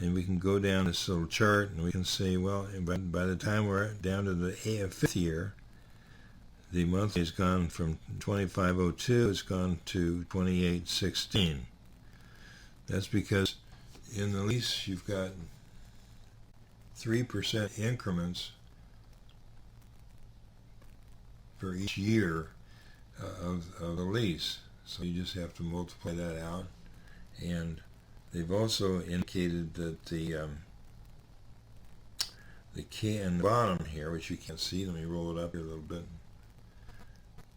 A: And we can go down this little chart and we can say, well, by the time we're down to the fifth year, the monthly has gone from $2,502, it's gone to $2,816. That's because in the lease you've got 3% increments for each year of the lease. So you just have to multiply that out. And they've also indicated that the CAM bottom here, which you can't see, let me roll it up here a little bit.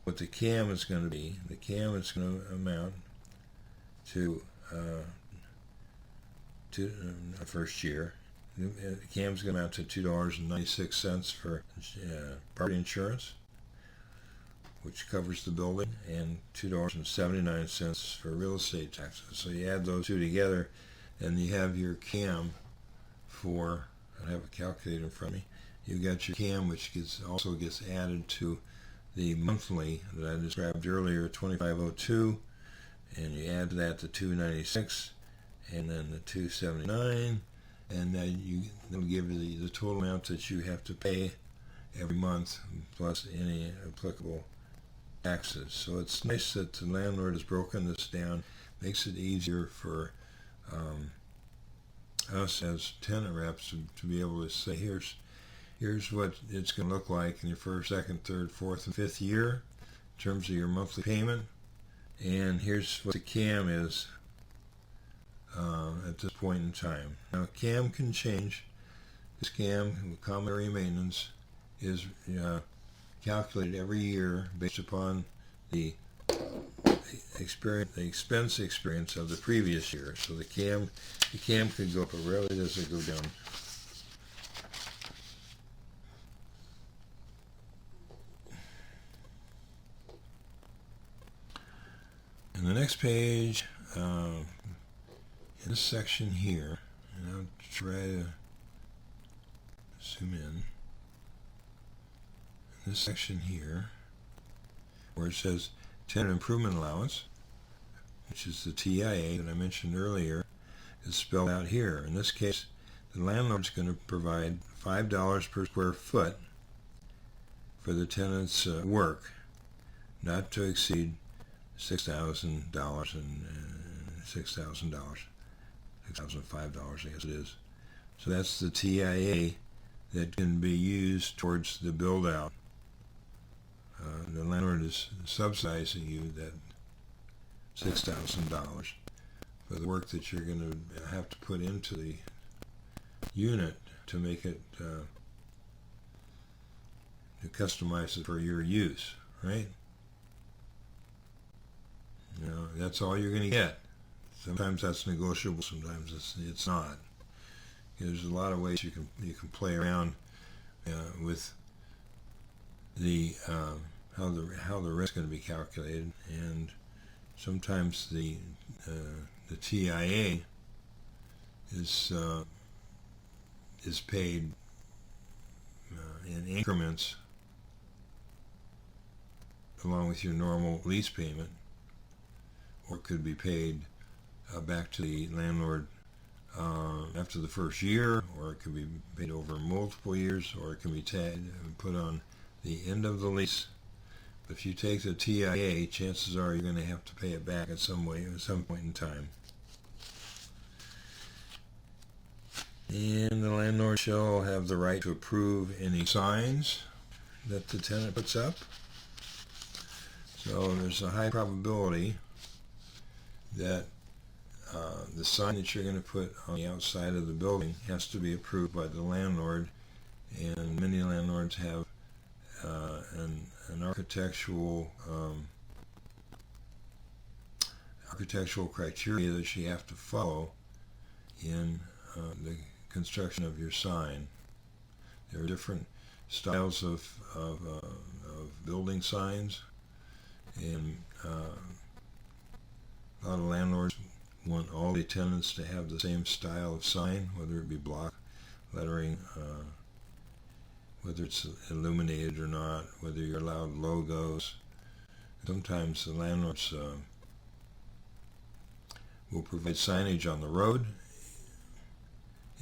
A: What the CAM is going to be, the CAM is going to amount to first year. The CAM is going to amount to $2.96 for property insurance, which covers the building, and $2.79 for real estate taxes. So you add those two together, and you have your CAM for. I have a calculator in front of me. You've got your CAM, which also gets added to the monthly that I described earlier, $2,502, and you add to that the $296, and then the $279, and that'll give you the total amount that you have to pay every month, plus any applicable taxes. So it's nice that the landlord has broken this down, makes it easier for us as tenant reps to be able to say, here's what it's going to look like in your first, second, third, fourth, and fifth year in terms of your monthly payment, and here's what the CAM is at this point in time. Now, CAM can change. This CAM, common area maintenance, is calculated every year based upon the the expense experience of the previous year. So the CAM could go up, but rarely does it go down. And the next page, in this section here, and I'll try to zoom in. This section here, where it says Tenant Improvement Allowance, which is the TIA that I mentioned earlier, is spelled out here. In this case, the landlord's going to provide $5 per square foot for the tenant's work, not to exceed $6,000 and $6,000, $6,005, I guess it is. So that's the TIA that can be used towards the build-out. The landlord is subsidizing you that $6,000 for the work that you're going to have to put into the unit to make it, to customize it for your use, right? You know, that's all you're going to get. Sometimes that's negotiable, sometimes it's not. There's a lot of ways you can play around with the how the risk is going to be calculated, and sometimes the TIA is paid in increments along with your normal lease payment, or it could be paid back to the landlord after the first year, or it could be paid over multiple years, or it can be put on the end of the lease. But if you take the TIA, chances are you're going to have to pay it back at some point in time. And the landlord shall have the right to approve any signs that the tenant puts up. So there's a high probability that the sign that you're going to put on the outside of the building has to be approved by the landlord, and many landlords have an architectural criteria that you have to follow in the construction of your sign. There are different styles of building signs, and a lot of landlords want all the tenants to have the same style of sign, whether it be block lettering, whether it's illuminated or not, whether you're allowed logos. Sometimes the landlords will provide signage on the road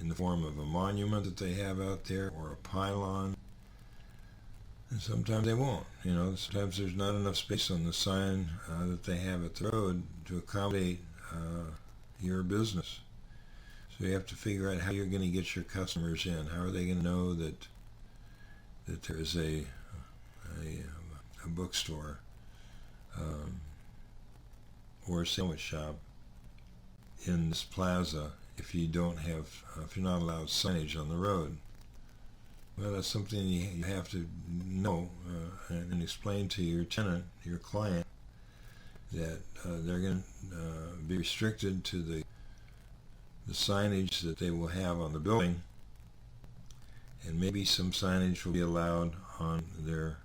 A: in the form of a monument that they have out there, or a pylon. And sometimes they won't. You know, sometimes there's not enough space on the sign that they have at the road to accommodate your business. So you have to figure out how you're going to get your customers in. How are they going to know that there's a bookstore or a sandwich shop in this plaza if you're not allowed signage on the road? Well, that's something you have to know and explain to your tenant, your client, that they're going to be restricted to the signage that they will have on the building, and maybe some signage will be allowed on their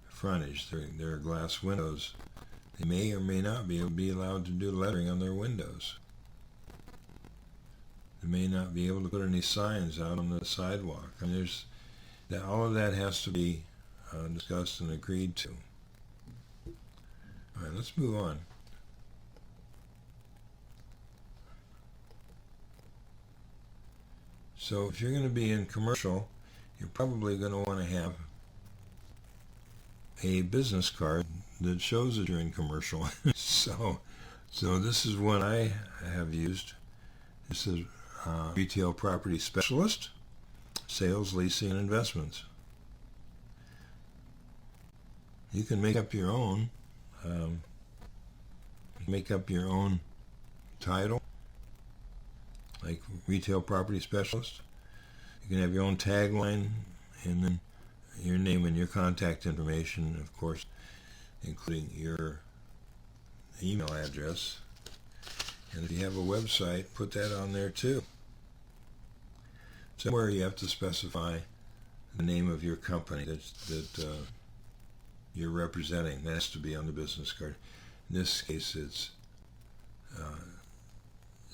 A: frontage, their glass windows. They may or may not be allowed to do lettering on their windows. They may not be able to put any signs out on the sidewalk. I mean, all of that has to be discussed and agreed to. All right, let's move on. So if you're going to be in commercial, you're probably going to want to have a business card that shows that you're in commercial. So this is one I have used. This is Retail Property Specialist, Sales, Leasing, and Investments. You can make up your own. Title, like Retail Property Specialist. You can have your own tagline, and then your name and your contact information, of course, including your email address. And if you have a website, put that on there too. Somewhere you have to specify the name of your company that you're representing. That has to be on the business card. In this case, it's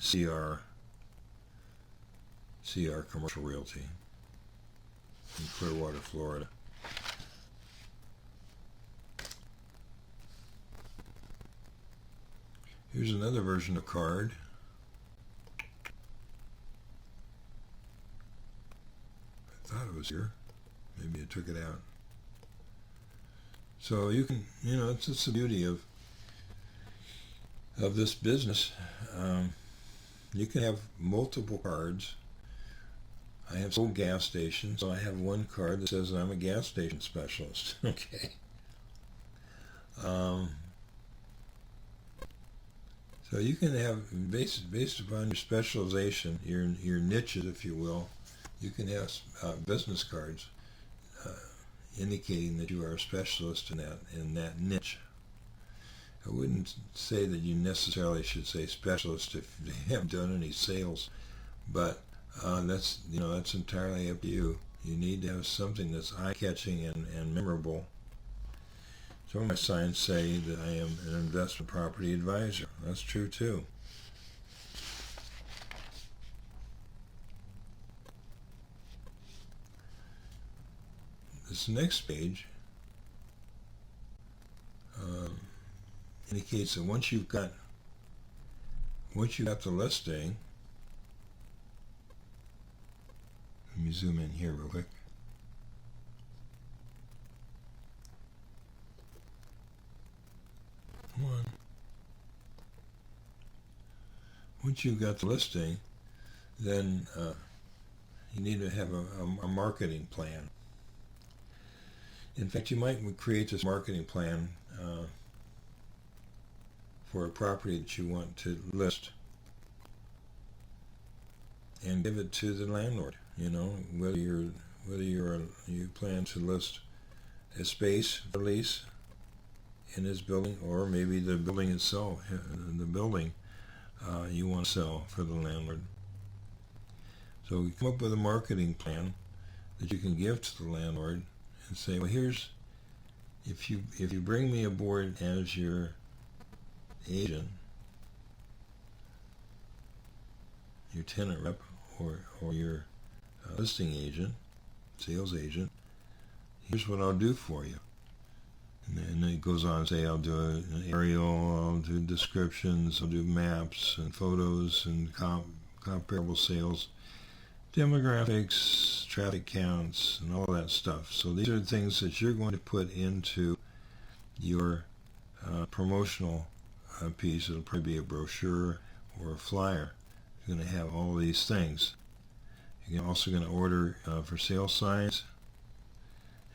A: CR Commercial Realty in Clearwater, Florida. Here's another version of card. I thought it was here. Maybe I took it out. So you can, it's the beauty of this business. You can have multiple cards. I have sold gas stations, so I have one card that says I'm a gas station specialist. Okay. So you can have, based upon your specialization, your niches, if you will, you can have business cards indicating that you are a specialist in that niche. I wouldn't say that you necessarily should say specialist if you haven't done any sales, but that's entirely up to you. You need to have something that's eye-catching and memorable. Some of my signs say that I am an investment property advisor. That's true too. This next page indicates that once you've got the listing, let me zoom in here real quick. Come on. Once you've got the listing, then you need to have a marketing plan. In fact, you might create this marketing plan for a property that you want to list and give it to the landlord. Whether you plan to list a space for lease in his building, or maybe the building itself, you want to sell for the landlord. So you come up with a marketing plan that you can give to the landlord and say, well, here's, if you bring me aboard as your agent, your tenant rep, or your listing agent, sales agent, here's what I'll do for you. And then it goes on to say, I'll do an aerial, I'll do descriptions, I'll do maps and photos and comparable sales, demographics, traffic counts, and all that stuff. So these are things that you're going to put into your promotional piece. It'll probably be a brochure or a flyer. You're going to have all these things. You're also going to order for sale signs,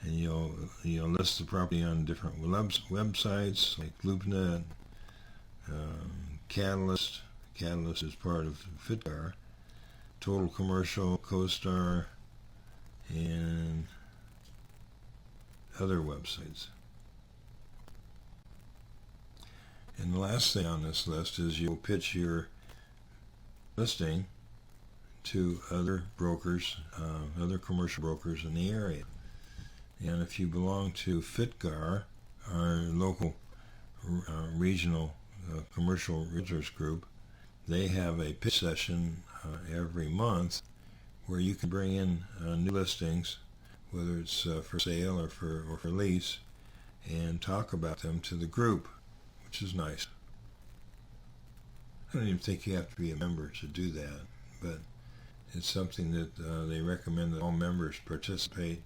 A: and you'll list the property on different websites like LoopNet, Catalyst. Catalyst is part of FitCar, Total Commercial, CoStar, and other websites. And the last thing on this list is you'll pitch your listing to other brokers, other commercial brokers in the area. And if you belong to FitCar, our local regional commercial realtors group, they have a pitch session every month where you can bring in new listings, whether it's for sale or for lease, and talk about them to the group, which is nice. I don't even think you have to be a member to do that, but it's something that they recommend that all members participate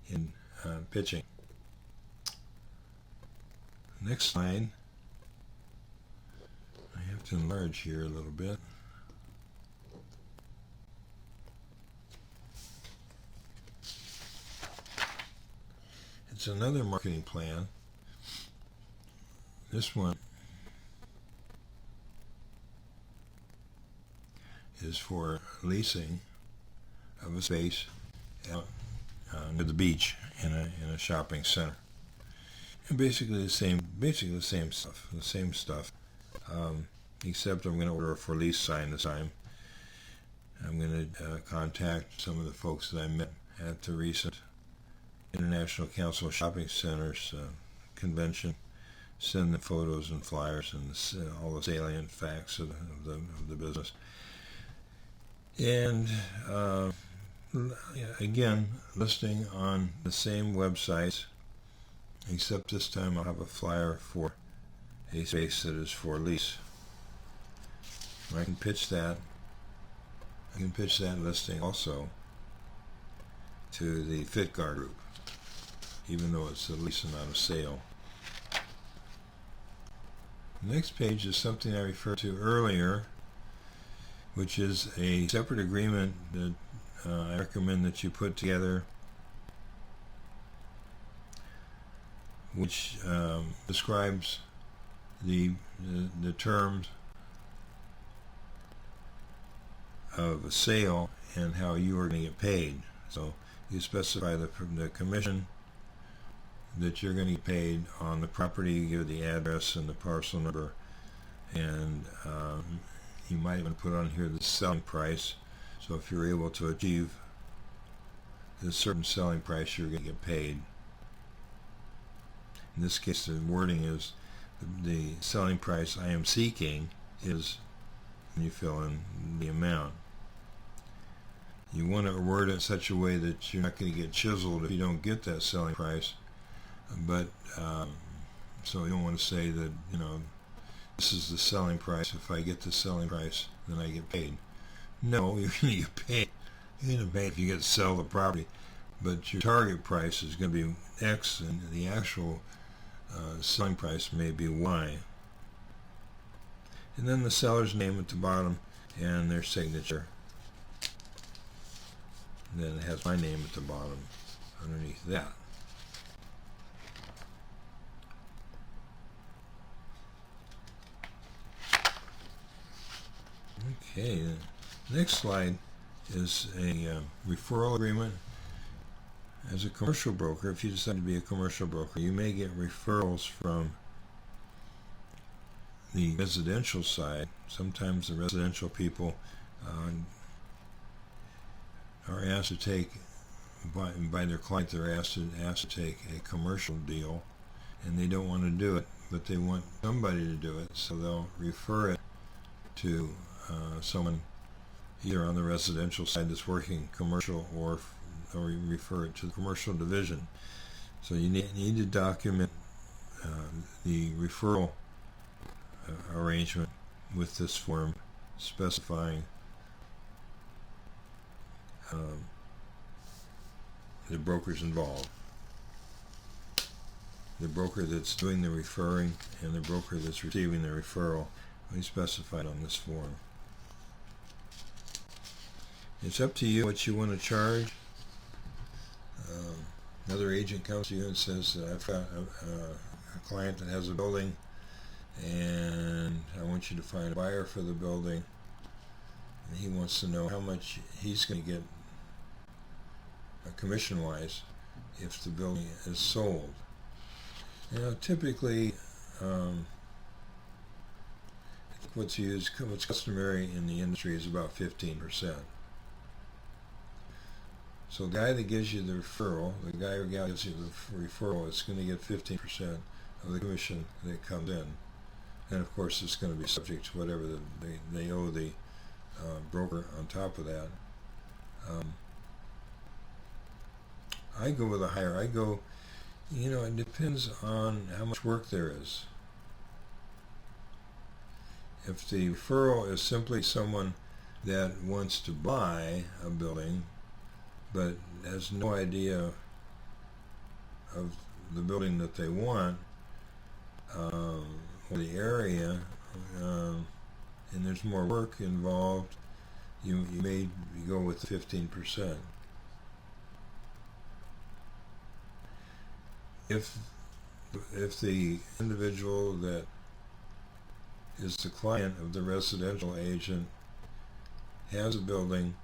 A: in pitching. Next slide. I have to enlarge here a little bit. It's another marketing plan. This one is for leasing of a space out near the beach in a shopping center. And basically the same stuff. The same stuff. except I'm going to order a for lease sign this time. I'm going to contact some of the folks that I met at the recent International Council of Shopping Centers convention, send them photos and flyers and all the salient facts of the business. And again, listing on the same websites, except this time I'll have a flyer for a space that is for lease. I can pitch that. I can pitch that listing also to the Fitgar group, even though it's a lease and not a sale. The next page is something I referred to earlier, which is a separate agreement that I recommend that you put together, which describes the terms of a sale and how you are going to get paid. So you specify the commission that you're going to get paid on the property, you give the address and the parcel number, and you might even put on here the selling price. So if you're able to achieve a certain selling price, you're going to get paid. In this case, the wording is the selling price I am seeking is, and you fill in the amount. You want to word it in such a way that you're not going to get chiseled if you don't get that selling price. But so you don't want to say that, you know, this is the selling price. If I get the selling price, then I get paid. No, you're going to get paid. You're going to get paid if you get to sell the property. But your target price is going to be X, and the actual selling price may be Y. And then the seller's name at the bottom and their signature. And then it has my name at the bottom underneath that. Okay, the next slide is a referral agreement. As a commercial broker, if you decide to be a commercial broker, you may get referrals from the residential side. Sometimes the residential people are asked to take, by their client, they're asked to take a commercial deal, and they don't want to do it, but they want somebody to do it, so they'll refer it to someone either on the residential side that's working commercial, or refer it to the commercial division. So you need to document the referral arrangement with this form, specifying the brokers involved, the broker that's doing the referring and the broker that's receiving the referral. We specified on this form. It's up to you what you want to charge. Another agent comes to you and says, I've got a client that has a building and I want you to find a buyer for the building, and he wants to know how much he's going to get commission-wise if the building is sold. Typically what's customary in the industry is about 15%. So the guy that gives you the referral, the guy or gal gives you the referral, is going to get 15% of the commission that comes in. And of course it's going to be subject to whatever they owe the broker on top of that. I go with a higher. It depends on how much work there is. If the referral is simply someone that wants to buy a building but has no idea of the building that they want, or the area, and there's more work involved, you may go with 15%. If the individual that is the client of the residential agent has a building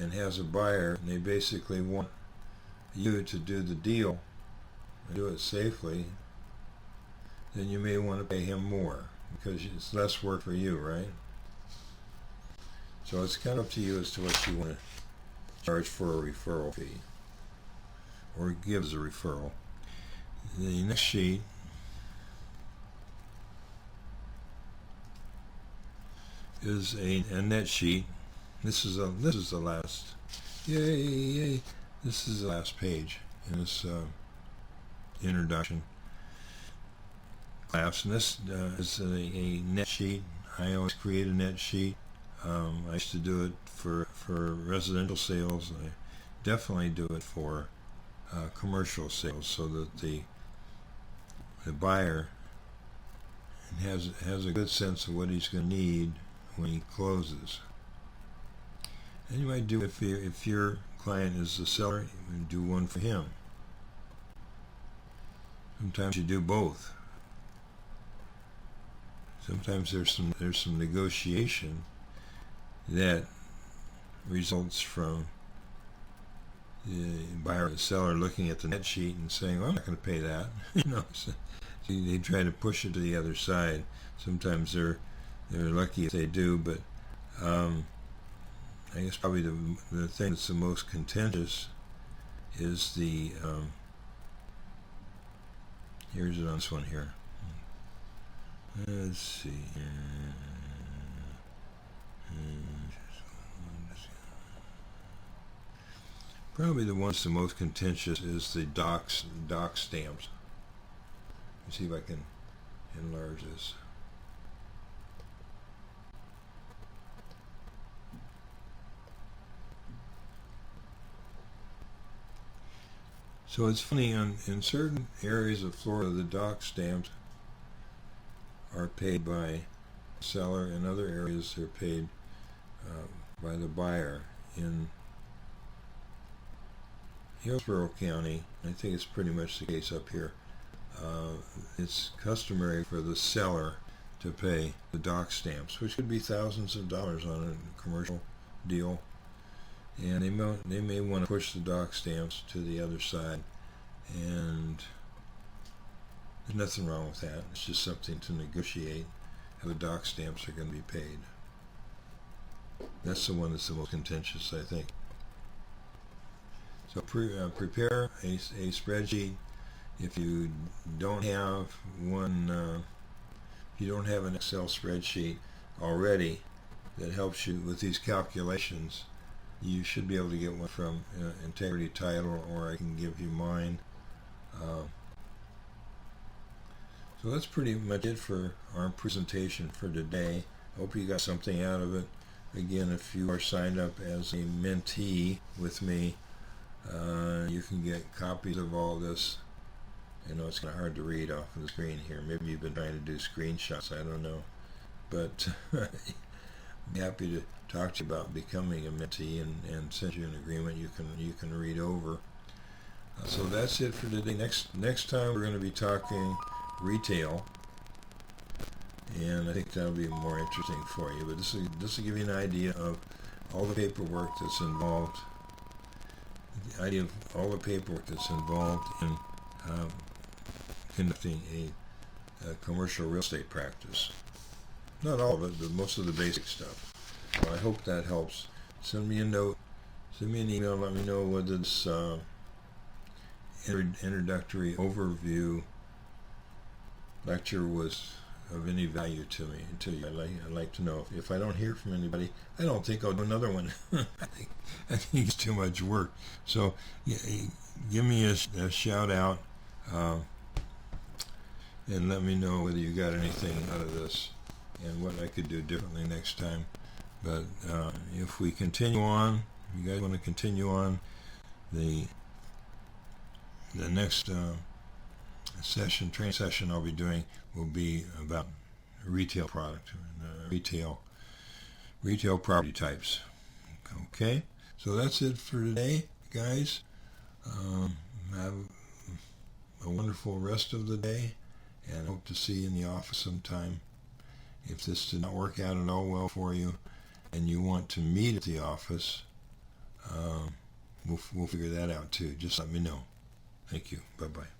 A: and has a buyer, and they basically want you to do the deal and do it safely, then you may want to pay him more. because it's less work for you, right? So it's kind of up to you as to what you want to charge for a referral fee or give as a referral. The next sheet is a net sheet. This is the last. Yay! This is the last page in this introduction class, and this is a net sheet. I always create a net sheet. I used to do it for residential sales. I definitely do it for commercial sales, so that the buyer has a good sense of what he's going to need when he closes. And you might do, if your client is the seller, you do one for him. Sometimes you do both. Sometimes there's some negotiation that results from the buyer or the seller looking at the net sheet and saying, well, I'm not going to pay that. So they try to push it to the other side. Sometimes they're lucky if they do, but I guess probably the thing that's the most contentious is the here's it on this one here. Let's see. Probably the one that's the most contentious is the doc stamps. Let me see if I can enlarge this. So it's funny, in certain areas of Florida, the doc stamps are paid by the seller. In other areas, they're paid by the buyer. In Hillsborough County, I think it's pretty much the case up here, it's customary for the seller to pay the doc stamps, which could be thousands of dollars on a commercial deal. And they may want to push the doc stamps to the other side, and there's nothing wrong with that. It's just something to negotiate how the doc stamps are going to be paid. That's the one that's the most contentious, I think. So prepare a spreadsheet. If you don't have one, if you don't have an Excel spreadsheet already that helps you with these calculations, you should be able to get one from Integrity Title, or I can give you mine. So that's pretty much it for our presentation for today. I hope you got something out of it. Again, if you are signed up as a mentee with me, you can get copies of all this. I know it's kind of hard to read off of the screen here. Maybe you've been trying to do screenshots, I don't know. But I'm happy to talk to you about becoming a mentee and send you an agreement you can read over. So that's it for today. Next time we're going to be talking retail, and I think that'll be more interesting for you. But this will give you an idea of all the paperwork that's involved. The idea of all the paperwork that's involved in conducting a commercial real estate practice. Not all of it, but most of the basic stuff. So I hope that helps. Send me a note, send me an email, let me know whether this introductory overview lecture was of any value to me. I'd like to know. If I don't hear from anybody, I don't think I'll do another one. I think it's too much work. So give me a shout out and let me know whether you got anything out of this and what I could do differently next time. But if we continue on, if you guys want to continue on, the next training session I'll be doing will be about retail product, retail property types. Okay, so that's it for today, guys. Have a wonderful rest of the day, and hope to see you in the office sometime. If this did not work out at all well for you, and you want to meet at the office, we'll figure that out too. Just let me know. Thank you. Bye-bye.